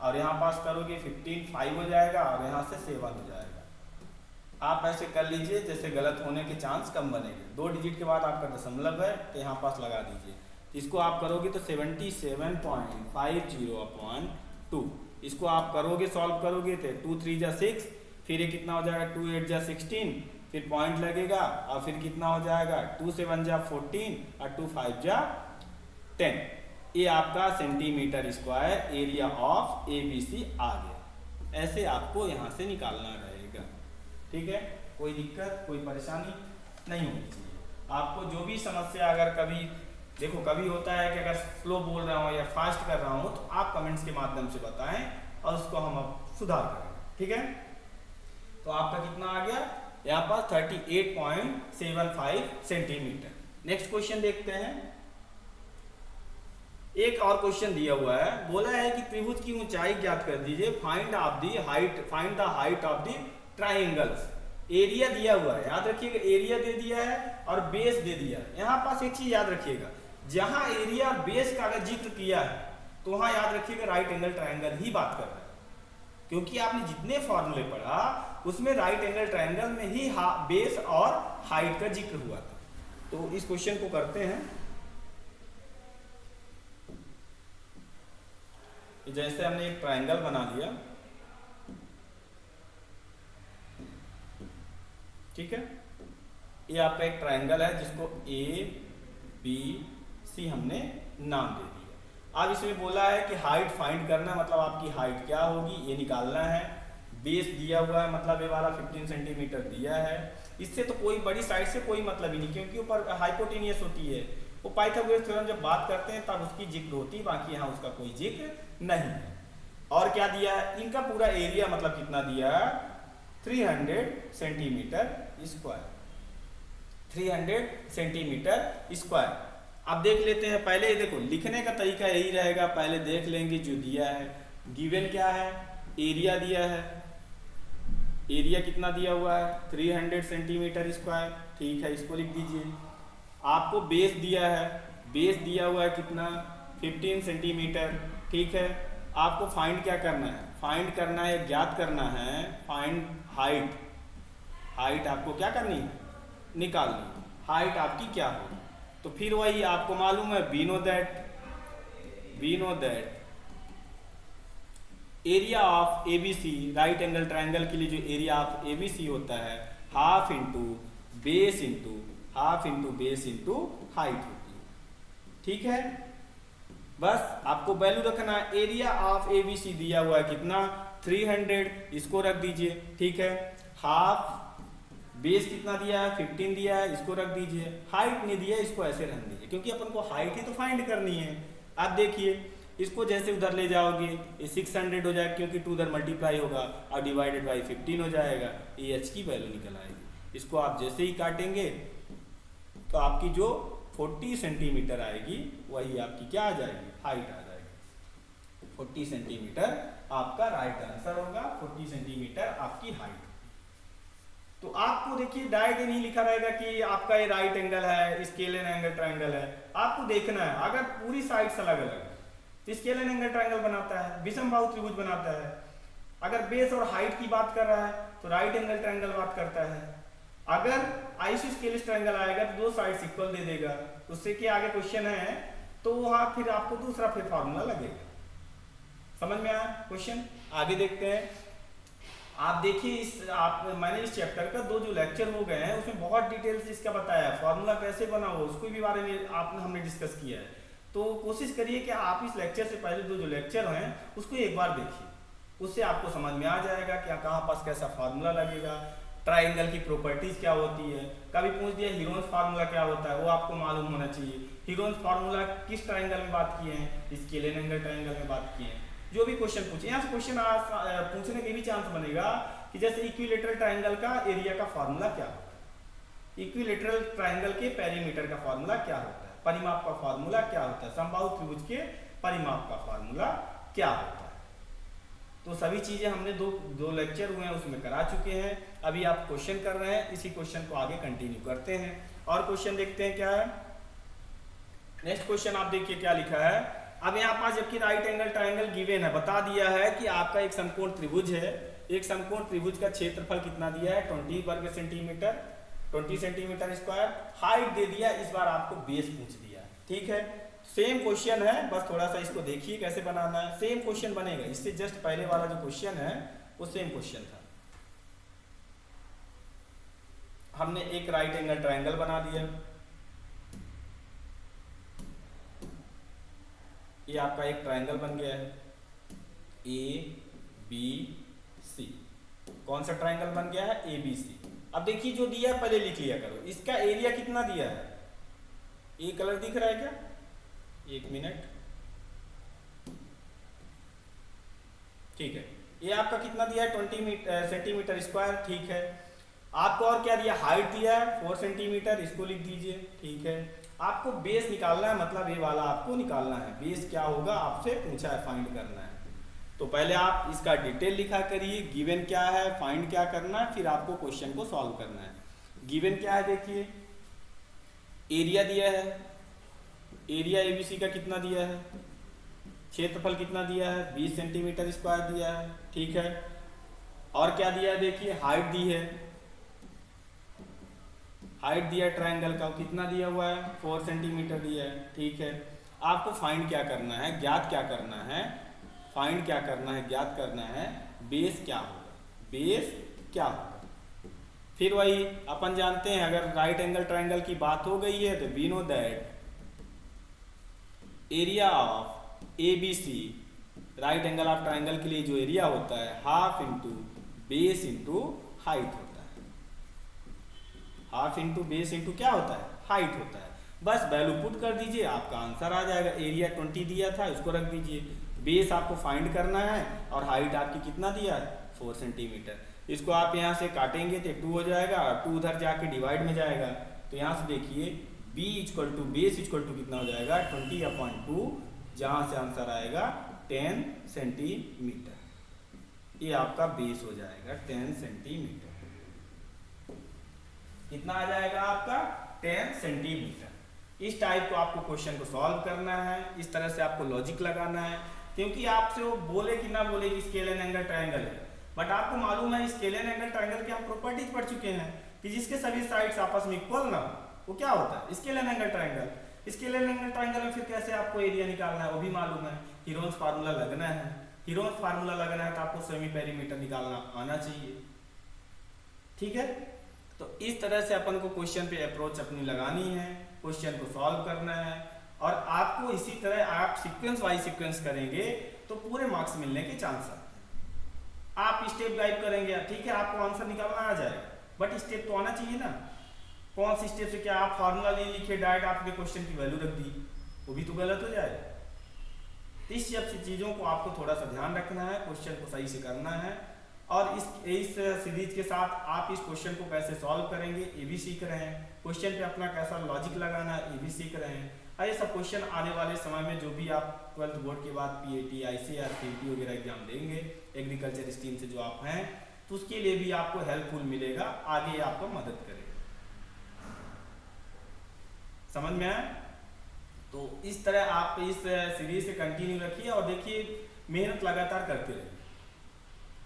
और यहाँ पास करोगे 15 5 हो जाएगा और यहाँ से 7 हो जाएगा। आप ऐसे कर लीजिए जैसे गलत होने के चांस कम बनेंगे। 2 डिजिट के बाद आपका दशमलव है तो यहाँ पास लगा दीजिए, इसको आप करोगे तो 77.50 अपॉन 2, इसको आप करोगे सॉल्व करोगे तो 2 3 जा 6, फिर ये कितना हो जाएगा 2 8 जा 16, फिर पॉइंट लगेगा और फिर कितना हो जाएगा 2 7 जा 14 और 2 5 जा 10। ये आपका centimetre square area of ABC आ गया। ऐसे आपको यहाँ से निकालना रहेगा। ठीक है, कोई दिक्कत कोई परेशानी नहीं होनी चाहिए आपको। जो भी समस्या अगर कभी देखो कभी होता है कि अगर स्लो बोल रहा हूँ या फास्ट कर रहा हूँ तो आप कमेंट्स के माध्यम से बताएं और उसको हम अब सुधार करेंगे। ठीक है, तो आपका कितना आ गया यहाँ पास 38.75 सेंटीमीटर। नेक्स्ट क्वेश्चन देखते हैं। एक और क्वेश्चन दिया हुआ है, बोला है कि त्रिभुज की ऊंचाई ज्ञात कर दीजिए, find the height of the triangles. Area दिया हुआ है, याद रखिएगा एरिया दे दिया है और बेस दे दिया है। यहाँ पास एक चीज याद रखिएगा, जहां एरिया और बेस का अगर जिक्र किया है तो वहां याद रखिएगा राइट एंगल ट्रायंगल ही बात कर रहा है, क्योंकि आपने जितने फॉर्मूले पढ़ा उसमें राइट एंगल ट्रायंगल में ही बेस और हाइट का जिक्र हुआ था। तो इस क्वेश्चन को करते हैं। जैसे हमने एक ट्रायंगल बना लिया, ठीक है, ये आपका एक ट्रायंगल है जिसको ABC हमने नाम दे दिया। अब इसमें बोला है कि हाइट फाइंड करना, मतलब आपकी हाइट क्या होगी ये निकालना है। बेस दिया हुआ है, मतलब ये वाला 15 सेंटीमीटर दिया है। इससे तो कोई बड़ी साइड से कोई मतलब ही नहीं, क्योंकि ऊपर हाइपोटेनियस होती है। वो पाइथागोरस थ्योरम जब बात करते हैं तब उसकी जिक्र होती है, बाकी यहाँ उसका कोई जिक्र नहीं है। और क्या दिया है, इनका पूरा एरिया मतलब कितना दिया है 300 सेंटीमीटर स्क्वायर, 300 सेंटीमीटर स्क्वायर। अब देख लेते हैं, पहले देखो लिखने का तरीका यही रहेगा, पहले देख लेंगे जो दिया है। गिवन क्या है, एरिया दिया है, एरिया कितना दिया हुआ है 300 सेंटीमीटर स्क्वायर, ठीक है, इसको लिख दीजिए। आपको बेस दिया है, बेस दिया हुआ है कितना 15 सेंटीमीटर, ठीक है। आपको फाइंड क्या करना है, फाइंड करना है, ज्ञात करना है, फाइंड हाइट। हाइट आपको क्या करनी है, निकालनी है। हाइट आपकी क्या होगी, तो फिर वही आपको मालूम है we know that area of ABC, right angle triangle के लिए जो एरिया ऑफ ABC होता है half into base into height होती है, ठीक है। बस आपको वैल्यू रखना, एरिया ऑफ ABC दिया हुआ है कितना 300, इसको रख दीजिए, ठीक है। हाफ बेस कितना दिया है 15 दिया है, इसको रख दीजिए। हाइट नहीं दिया, इसको ऐसे रख दीजिए, क्योंकि अपन को हाइट ही तो फाइंड करनी है। आप देखिए इसको जैसे उधर ले जाओगे ये 600 हो जाएगा, क्योंकि 2 उधर मल्टीप्लाई होगा और डिवाइडेड बाई 15 हो जाएगा, ये h की वैल्यू निकल आएगी। इसको आप जैसे ही काटेंगे तो आपकी जो 40 सेंटीमीटर आएगी वही आपकी क्या आ जाएगी, हाइट आ जाएगी। 40 सेंटीमीटर आपका राइट आंसर होगा, 40 सेंटीमीटर आपकी हाइट। तो आपको देखिए डायरेक्ट नहीं लिखा रहेगा कि आपका ये राइट एंगल है, स्केलर एंगल ट्रायंगल है। आपको देखना है, अगर पूरी साइड्स अलग अलग है तो स्केलर एंगल ट्रायंगल बनाता है, विषमबाहु त्रिभुज बनाता है। अगर बेस और हाइट की बात कर रहा है तो राइट एंगल ट्रायंगल बात करता है। अगर आइसोस्केलिस ट्रायंगल आएगा तो 2 साइड्स इक्वल दे देगा, उससे कि आगे क्वेश्चन है तो वहां फिर आपको दूसरा फिर फॉर्मूला लगेगा। समझ में आया क्वेश्चन, आगे देखते हैं। आप देखिए मैंने इस चैप्टर का 2 जो लेक्चर हो गए हैं उसमें बहुत डिटेल से इसका बताया है, फॉर्मूला कैसे बना हो उसको भी बारे में हमने डिस्कस किया है। तो कोशिश करिए कि आप इस लेक्चर से पहले 2 जो लेक्चर हैं उसको एक बार देखिए, उससे आपको समझ में आ जाएगा कि कहाँ पास कैसा फार्मूला लगेगा। ट्राइंगल की प्रॉपर्टीज क्या होती है, कभी पूछ दिया हीरोन्स फार्मूला क्या होता है, वो आपको मालूम होना चाहिए। हीरोन्स फार्मूला किस ट्राइंगल में बात किए हैं, स्केलिन एंगल ट्राइंगल में बात किए हैं। जो भी क्वेश्चन पूछे, यहाँ से क्वेश्चन पूछने के भी चांस बनेगा कि जैसे इक्विलेटरल ट्राइंगल का एरिया का फार्मूला क्या होता है, इक्विलेटरल ट्राइंगल के पेरीमीटर का फार्मूला क्या होता है, परिमाप का फार्मूला क्या होता है, समबाहु त्रिभुज के परिमाप का फार्मूला क्या होता है। तो सभी चीजें हमने दो लेक्चर हुए हैं उसमें करा चुके हैं। अभी आप क्वेश्चन कर रहे हैं, इसी क्वेश्चन को आगे कंटिन्यू करते हैं और क्वेश्चन देखते हैं क्या है। नेक्स्ट क्वेश्चन आप देखिए क्या लिखा है। अब यहाँ पास जबकि राइट एंगल ट्राइंगल गिवन है, बता दिया है कि आपका एक समकोण त्रिभुज है, एक समकोण त्रिभुज का क्षेत्रफल कितना दिया है 20 वर्ग सेंटीमीटर, 20 सेंटीमीटर स्क्वायर, हाइट दे दिया, इस बार आपको बेस पूछ दिया। ठीक है, सेम क्वेश्चन है, बस थोड़ा सा इसको देखिए कैसे बनाना है। सेम क्वेश्चन बनेगा, इससे जस्ट पहले वाला जो क्वेश्चन है वो सेम क्वेश्चन था। हमने एक राइट एंगल ट्राइंगल बना दिया, ये आपका एक ट्राइंगल बन गया है ABC। कौन सा ट्राइंगल बन गया है ABC। अब देखिए जो दिया है पहले लिख लिया करो, इसका एरिया कितना दिया है, ये कलर दिख रहा है क्या, एक मिनट, ठीक है, ये आपका कितना दिया है 20 सेंटीमीटर स्क्वायर। ठीक है, आपको और क्या दिया, हाइट दिया है 4 सेंटीमीटर, इसको लिख दीजिए। ठीक है, आपको बेस निकालना है, मतलब ये वाला आपको निकालना है, बेस क्या होगा आपसे पूछा है, फाइंड करना है। तो पहले आप इसका डिटेल लिखा करिए, गिवन क्या है, फाइंड क्या करना है, फिर आपको क्वेश्चन को सॉल्व करना है। गिवन क्या है देखिए, एरिया दिया है, एरिया ABC का कितना दिया है, क्षेत्रफल कितना दिया है 20 सेंटीमीटर स्क्वायर दिया है। ठीक है, और क्या दिया है देखिए, हाइट दी है, हाइट दिया ट्रायंगल का कितना दिया हुआ है 4 सेंटीमीटर दिया है। ठीक है, आपको फाइंड क्या करना है, ज्ञात क्या करना है, फाइंड क्या करना है, ज्ञात करना है बेस क्या होगा, बेस क्या होगा। फिर वही अपन जानते हैं, अगर राइट एंगल ट्रायंगल की बात हो गई है तो we know that area of ABC, right angle of triangle के लिए जो एरिया होता है half into base into height होता है, हाफ इंटू बेस इंटू क्या होता है, हाइट होता है। बस वैल्यू पुट कर दीजिए, आपका आंसर आ जाएगा। एरिया 20 दिया था, इसको रख दीजिए, बेस आपको फाइंड करना है और हाइट आपकी कितना दिया है 4 सेंटीमीटर। इसको आप यहाँ से काटेंगे तो 2 हो जाएगा, 2 उधर जाके डिवाइड में जाएगा, तो यहाँ से देखिए b equal to base equal to कितना हो जाएगा 20/2, जहाँ से आंसर आएगा 10 सेंटीमीटर। ये आपका बेस हो जाएगा 10 सेंटीमीटर। कितना आ जाएगा आपका 10 सेंटीमीटर। इस टाइप को आपको क्वेश्चन को सॉल्व करना है, इस तरह से आपको लॉजिक लगाना है, क्योंकि आपसे वो बोले कि ना बोले कि स्केल एंड एंगल ट्रायंगल है, बट आपको मालूम है स्केल एंड एंगल ट्रायंगल के हम प्रॉपर्टीज पढ़ चुके हैं कि जिसके सभी साइड्स आपस में इक्वल ना, वो क्या होता है scale and angle triangle. Scale and angle triangle में फिर कैसे आपको एरिया निकालना है वो भी मालूम है, हीरोन्स फार्मूला लगना है, हीरोन्स फार्मूला लगना है तो आपको सेमी पेरीमीटर निकालना आना चाहिए। ठीक है, तो इस तरह से अपन को क्वेश्चन पे अप्रोच अपनी लगानी है, क्वेश्चन को सॉल्व करना है, और आपको इसी तरह आप सीक्वेंस वाइज सीक्वेंस करेंगे तो पूरे मार्क्स मिलने के चांस हैं। आप स्टेप गाइड करेंगे, ठीक है, आपको आंसर निकालना आ जाएगा, बट स्टेप तो आना चाहिए ना। कौन सी स्टेप से, क्या आप फार्मूला नहीं लिखे डायरेक्ट आपके क्वेश्चन की वैल्यू रख दी, वो भी तो गलत हो जाएगा। इस सब चीज़ों को आपको थोड़ा सा ध्यान रखना है, क्वेश्चन को सही से करना है, और इस सीरीज के साथ आप इस क्वेश्चन को कैसे सॉल्व करेंगे ये भी सीख रहे हैं, क्वेश्चन पे अपना कैसा लॉजिक लगाना है ये भी सीख रहे हैं। और ये सब क्वेश्चन आने वाले समय में जो भी आप 12th बोर्ड के बाद PAT, ICAR, CET वगैरह एग्जाम देंगे एग्रीकल्चर स्ट्रीम से जो आप हैं, तो उसके लिए भी आपको हेल्पफुल मिलेगा, आगे आपको मदद करेगा। समझ में आया? तो इस तरह आप इस सीरीज से कंटिन्यू रखिए और देखिए मेहनत लगातार करते रहिए।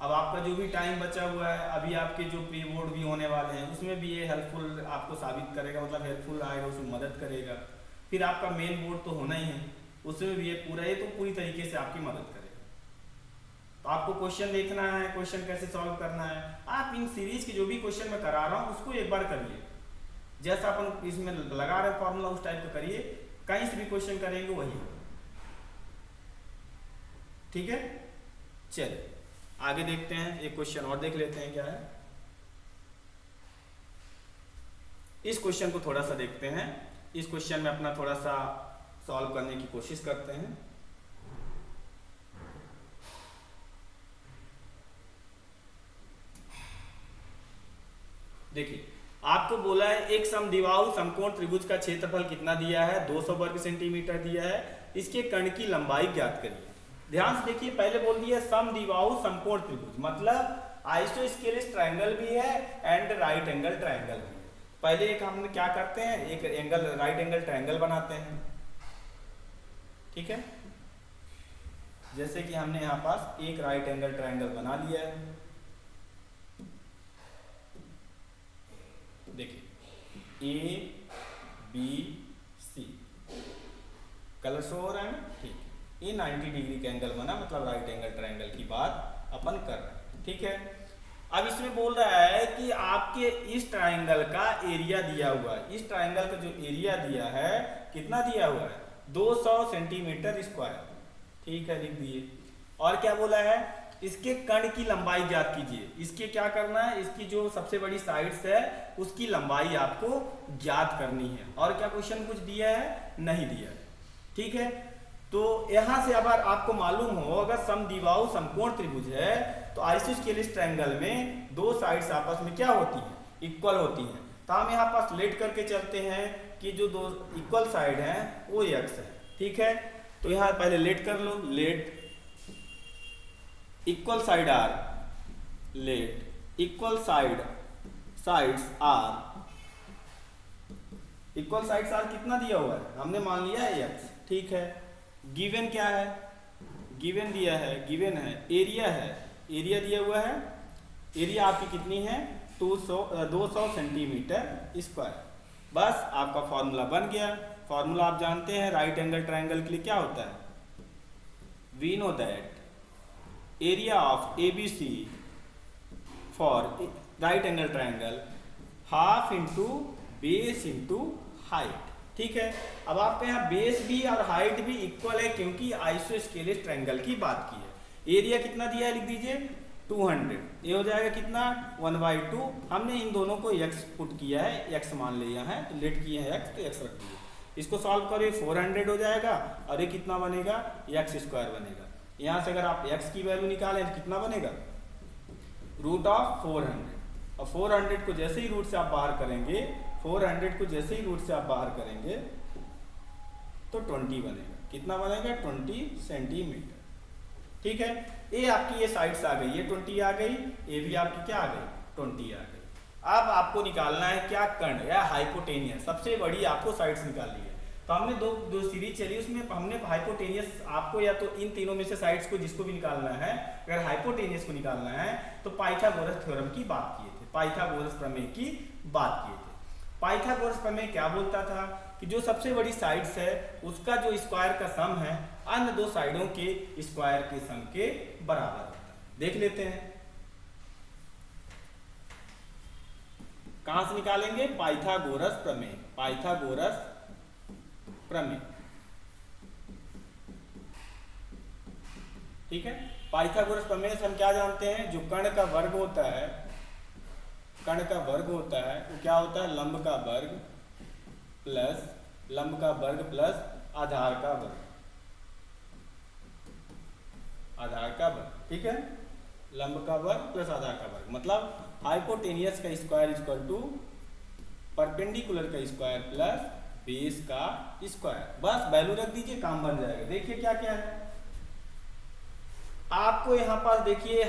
अब आपका जो भी टाइम बचा हुआ है, अभी आपके जो प्री बोर्ड भी होने वाले हैं उसमें भी ये हेल्पफुल आपको साबित करेगा, मतलब हेल्पफुल आएगा, उसमें मदद करेगा। फिर आपका मेन बोर्ड तो होना ही है, उसमें भी ये पूरी तरीके से आपकी मदद करेगा। तो आपको क्वेश्चन देखना है, क्वेश्चन कैसे सॉल्व करना है, आप इन सीरीज के जो भी क्वेश्चन मैं करा रहा हूँ उसको एक बार करिए, जैसा अपन इसमें लगा रहे फॉर्मूला उस टाइप का करिए, कहीं से भी क्वेश्चन करेंगे वही। ठीक है, चलिए आगे देखते हैं, एक क्वेश्चन और देख लेते हैं क्या है। इस क्वेश्चन को थोड़ा सा देखते हैं, इस क्वेश्चन में अपना थोड़ा सा सॉल्व करने की कोशिश करते हैं। देखिए आपको बोला है एक समद्विबाहु समकोण त्रिभुज का क्षेत्रफल कितना दिया है, 200 वर्ग सेंटीमीटर दिया है, इसके कर्ण की लंबाई ज्ञात करिए। ध्यान से देखिए, पहले बोल दिया समद्विबाहु समकोण त्रिभुज, मतलब आइसोस्केलेस ट्रायंगल भी है एंड राइट एंगल ट्रायंगल भी है। पहले एक हम क्या करते हैं, एक एंगल राइट एंगल ट्रायंगल बनाते हैं, ठीक है। जैसे कि हमने यहाँ पास एक राइट एंगल ट्रायंगल बना लिया है। देखिए A B C, colour show हो रहा है ना, ठीक है। ये 90 डिग्री का एंगल बना, मतलब राइट एंगल ट्रायंगल की बात अपन कर रहे हैं, ठीक है। अब इसमें बोल रहा है कि आपके इस ट्रायंगल का एरिया दिया हुआ है, इस ट्रायंगल का जो एरिया दिया है कितना दिया हुआ है, 200 सेंटीमीटर स्क्वायर, ठीक है, लिख दिए। और क्या बोला है, इसके कर्ण की लंबाई ज्ञात कीजिए। इसके क्या करना है, इसकी जो सबसे बड़ी साइड्स है उसकी लंबाई आपको ज्ञात करनी है। और क्या क्वेश्चन कुछ दिया है, नहीं दिया है, ठीक है। तो यहां से अगर आपको मालूम हो, अगर समद्विबाहु समकोण त्रिभुज है तो आइसोस्केलेस ट्रायंगल में दो साइड्स आपस में क्या होती हैं, इक्वल होती हैं। तो हम यहाँ पास लेट करके चलते हैं कि जो दो इक्वल साइड हैं वो एक्स है, ठीक है। तो यहाँ पहले लेट कर लो, let equal side r, let equal sides r, equal sides r कितना दिया हुआ है, हमने मान लिया है एक्स, ठीक है। गिवन क्या है, गिवन दिया है, गिवन है एरिया है, एरिया दिया हुआ है, एरिया आपकी कितनी है 200 सेंटीमीटर स्क्वायर। बस आपका फॉर्मूला बन गया। फॉर्मूला आप जानते हैं राइट एंगल ट्रायंगल के लिए क्या होता है, we know that area of ABC for right angle triangle half into base into height, ठीक है। अब आपके यहाँ बेस भी और हाइट भी इक्वल है क्योंकि आइसोस्केलेस ट्रायंगल की बात की है। एरिया कितना दिया है, लिख दीजिए 200, ये हो जाएगा कितना 1/2। हमने इन दोनों को x पुट किया है, x मान लिया है, तो लेट किए हैं x, तो x रख दिए। इसको सॉल्व करें 400 हो जाएगा और ये कितना बनेगा, x² बनेगा। यहाँ से अगर आप x की वैल्यू निकालें तो कितना बनेगा, √400। और 400 को जैसे ही रूट से आप बाहर करेंगे, 400 को जैसे ही रूट से आप बाहर करेंगे तो 20 बनेगा। कितना बनेगा, 20 सेंटीमीटर, ठीक है। ये आपकी ये साइड्स आ गई, ये 20 आ गई, ये भी आपकी क्या आ गई, 20 आ गई। अब आपको निकालना है क्या, कर्ण या हाइपोटेनियस, सबसे बड़ी आपको साइड्स निकालनी है। तो हमने दो सीरीज चली, उसमें हमने हाइपोटेनियस आपको या तो इन तीनों में से साइड्स को जिसको भी निकालना है, अगर हाइपोटेनियस को निकालना है तो पाइथागोरस थ्योरम की बात किए थे, पाइथागोरस प्रमेय की बात किए थे। पाइथागोरस प्रमेय क्या बोलता था कि जो सबसे बड़ी साइड्स है उसका जो स्क्वायर का सम है अन्य दो साइडों के स्क्वायर के सम के बराबर होता है। देख लेते हैं कहां से निकालेंगे, पाइथागोरस प्रमेय, पाइथागोरस प्रमेय, ठीक है। पाइथागोरस प्रमेय से हम क्या जानते हैं, जो कर्ण का वर्ग होता है, कर्ण का वर्ग होता है वो क्या होता है, लंब का वर्ग प्लस आधार का वर्ग, आधार का वर्ग, ठीक है। लंब का वर्ग प्लस आधार का वर्ग, मतलब हाइपोटेनियस का स्क्वायर इक्वल टू परपेंडिकुलर का स्क्वायर प्लस बेस का स्क्वायर। बस वैल्यू रख दीजिए, काम बन जाएगा। देखिए क्या क्या है आपको यहाँ पास, देखिए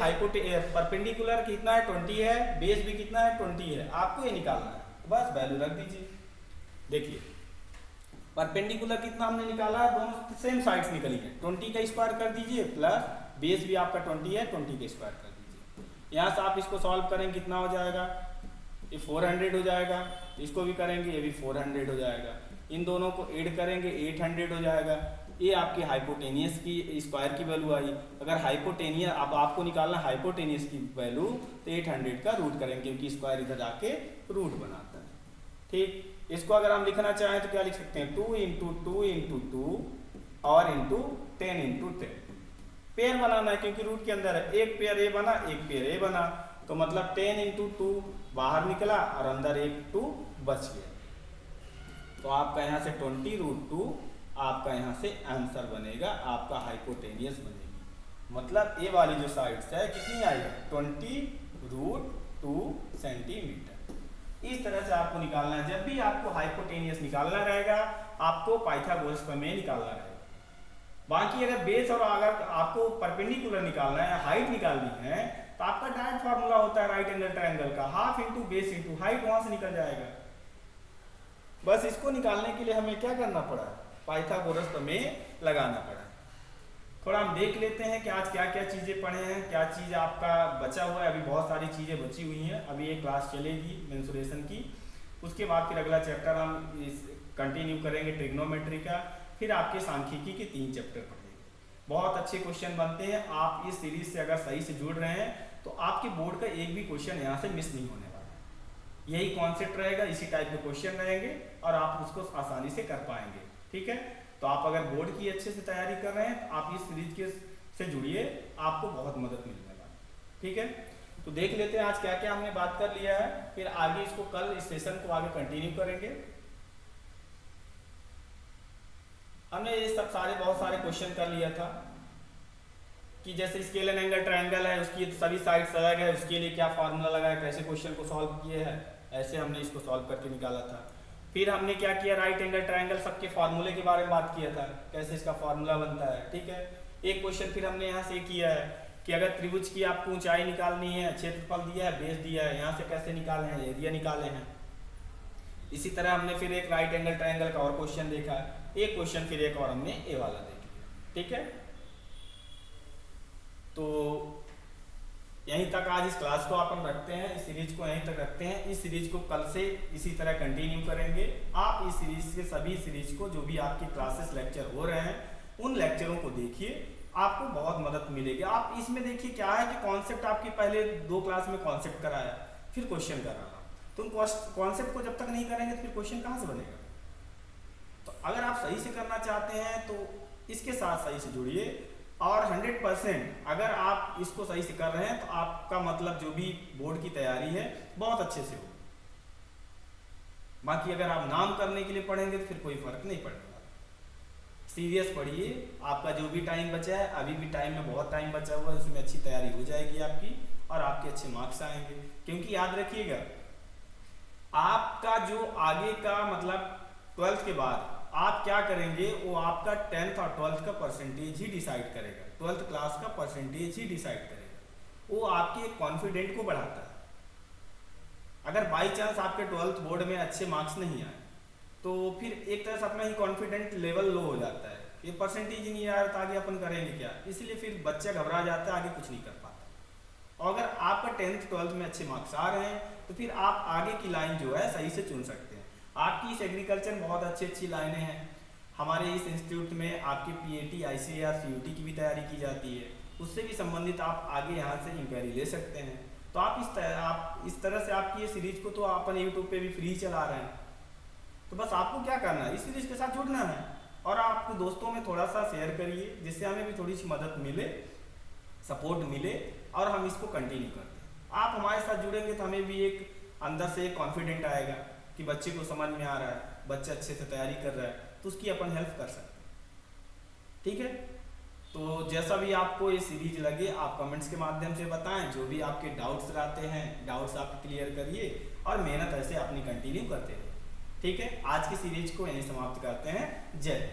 परपेंडिकुलर कितना है 20 है, बेस भी कितना है 20 है, आपको ये निकालना है, बस वैल्यू रख दीजिए। देखिए परपेंडिकुलर कितना हमने निकाला है, दोनों सेम साइड्स निकली है, 20 का स्क्वायर कर दीजिए प्लस बेस भी आपका 20 है, 20 का स्क्वायर कर दीजिए। यहाँ से आप इसको सॉल्व करेंगे कितना हो जाएगा, ये 400 हो जाएगा, इसको भी करेंगे ये भी 400 हो जाएगा, इन दोनों को ऐड करेंगे 800 हो जाएगा। ये आपकी हाइपोटेनियस की स्क्वायर की वैल्यू आई। अगर हाइपोटेनियस अब आपको निकालना हाइपोटेनियस की वैल्यू तो 800 का रूट करेंगे क्योंकि स्क्वायर इधर आके रूट बनाता है, ठीक। इसको अगर हम लिखना चाहें तो क्या लिख सकते हैं, 2 × 2 × 2 और इंटू 10 × 10। पेयर बनाना है क्योंकि रूट के अंदर है, एक पेयर ए बना एक पेयर ए बना, तो मतलब 10 इंटू 2 बाहर निकला और अंदर एक 2 बच गया। तो आपका यहाँ से 20√2 आपका यहाँ से आंसर बनेगा, आपका हाइपोटेनियस बनेगी। मतलब ए वाली जो साइड है कितनी आएगी 20√2 सेंटीमीटर। इस तरह से आपको निकालना है। जब भी आपको हाइपोटेनियस निकालना रहेगा आपको पाइथागोरस प्रमेय निकालना रहेगा। बाकी अगर बेस और अगर आपको परपेंडिकुलर निकालना है, हाइट निकालनी है, तो आपका डायरेक्ट फार्मूला होता है राइट एंगल ट्रायंगल का, half into base into height, वहां से निकल जाएगा। बस इसको निकालने के लिए हमें क्या करना पड़ा, पाइथागोरस प्रमेय लगाना पड़ा। थोड़ा हम देख लेते हैं कि आज क्या क्या चीजें पढ़े हैं, क्या चीज आपका बचा हुआ है। अभी बहुत सारी चीजें बची हुई हैं, अभी एक क्लास चलेगी मेंसुरेशन की, उसके बाद फिर अगला चैप्टर हम इस कंटिन्यू करेंगे ट्रिग्नोमेट्री का, फिर आपके सांख्यिकी के 3 चैप्टर पढ़ेंगे। बहुत अच्छे क्वेश्चन बनते हैं। आप इस सीरीज से अगर सही से जुड़ रहे हैं तो आपके बोर्ड का एक भी क्वेश्चन यहाँ से मिस नहीं होने वाला। यही कॉन्सेप्ट रहेगा, इसी टाइप के क्वेश्चन रहेंगे और आप उसको आसानी से कर पाएंगे। ठीक है, तो आप अगर बोर्ड की अच्छे से तैयारी कर रहे हैं तो आप इस सीरीज के से जुड़िए, आपको बहुत मदद मिलने वाली। ठीक है, तो देख लेते हैं आज क्या क्या हमने बात कर लिया है, फिर आगे इसको कल इस सेशन को आगे कंटिन्यू करेंगे। हमने ये सब बहुत सारे क्वेश्चन कर लिया था कि जैसे स्केल एंड एंगल ट्रायंगल है, उसकी सभी साइड्स अलग है, उसके लिए क्या फार्मूला लगाया, कैसे क्वेश्चन को सॉल्व किए हैं, ऐसे हमने इसको सॉल्व करके निकाला था। फिर हमने क्या किया, राइट एंगल ट्रायंगल सबके फार्मूले के बारे में बात किया था, कैसे इसका फार्मूला बनता है। ठीक है, एक क्वेश्चन फिर हमने यहाँ से किया है कि अगर त्रिभुज की आपको ऊंचाई निकालनी है, क्षेत्रफल दिया है, बेस दिया है, यहाँ से कैसे निकाले हैं, एरिया निकाले हैं। इसी तरह हमने फिर एक राइट एंगल ट्रायंगल का और क्वेश्चन देखा, एक क्वेश्चन फिर एक और हमने ए वाला देख लिया। ठीक है, तो यहीं तक आज इस क्लास को अपन रखते हैं, इस सीरीज को यहीं तक रखते हैं। इस सीरीज को कल से इसी तरह कंटिन्यू करेंगे। आप इस सीरीज के सभी सीरीज को जो भी आपके क्लासेस लेक्चर हो रहे हैं उन लेक्चरों को देखिए, आपको बहुत मदद मिलेगी। आप इसमें देखिए क्या है कि कॉन्सेप्ट आपके पहले 2 क्लास में कॉन्सेप्ट कराया, फिर क्वेश्चन करा रहा। तुम कॉन्सेप्ट को जब तक नहीं करेंगे तो फिर क्वेश्चन कहाँ से बनेगा। तो अगर आप सही से करना चाहते हैं तो इसके साथ सही से जुड़िए, और 100% अगर आप इसको सही से कर रहे हैं तो आपका मतलब जो भी बोर्ड की तैयारी है बहुत अच्छे से हो। बाकी अगर आप नाम करने के लिए पढ़ेंगे तो फिर कोई फर्क नहीं पड़ेगा। सीरियस पढ़िए, आपका जो भी टाइम बचा है, अभी भी टाइम में बहुत टाइम बचा हुआ है, उसमें अच्छी तैयारी हो जाएगी आपकी और आपके अच्छे मार्क्स आएंगे। क्योंकि याद रखिएगा, आपका जो आगे का मतलब 12th के बाद आप क्या करेंगे वो आपका 10th और 12th का परसेंटेज ही डिसाइड करेगा, 12th क्लास का परसेंटेज ही डिसाइड करेगा। वो आपके कॉन्फिडेंट को बढ़ाता है। अगर बाई चांस आपके 12th बोर्ड में अच्छे मार्क्स नहीं आए तो फिर एक तरह से अपना ही कॉन्फिडेंट लेवल लो हो जाता है, ये परसेंटेज ही नहीं आ रहा तो आगे अपन करेंगे क्या, इसलिए फिर बच्चा घबरा जाता है, आगे कुछ नहीं कर पाता। और अगर आपका 10th 12th में अच्छे मार्क्स आ रहे हैं तो फिर आप आगे की लाइन जो है सही से चुन सकते हैं। आपकी इस एग्रीकल्चर में बहुत अच्छी लाइनें हैं। हमारे इस इंस्टीट्यूट में आपकी पीएटी, आईसीएआर, सीयूटी की भी तैयारी की जाती है, उससे भी संबंधित आप आगे यहाँ से इंक्वायरी ले सकते हैं। तो आप इस तरह से आपकी ये सीरीज को तो अपन यूट्यूब पे भी फ्री चला रहे हैं, तो बस आपको क्या करना है, इस सीरीज के साथ जुड़ना है और आपके दोस्तों में थोड़ा सा शेयर करिए, जिससे हमें भी थोड़ी सी मदद मिले, सपोर्ट मिले और हम इसको कंटिन्यू करते हैं। आप हमारे साथ जुड़ेंगे तो हमें भी एक अंदर से एक कॉन्फिडेंट आएगा कि बच्चे को समझ में आ रहा है, बच्चा अच्छे से तैयारी कर रहा है, तो उसकी अपन हेल्प कर सकते हैं। ठीक है, तो जैसा भी आपको ये सीरीज लगे आप कमेंट्स के माध्यम से बताएं। जो भी आपके डाउट्स रहते हैं, डाउट्स आप क्लियर करिए और मेहनत ऐसे अपनी कंटिन्यू करते रहिए। ठीक है, आज की सीरीज को यहीं समाप्त करते हैं। जय।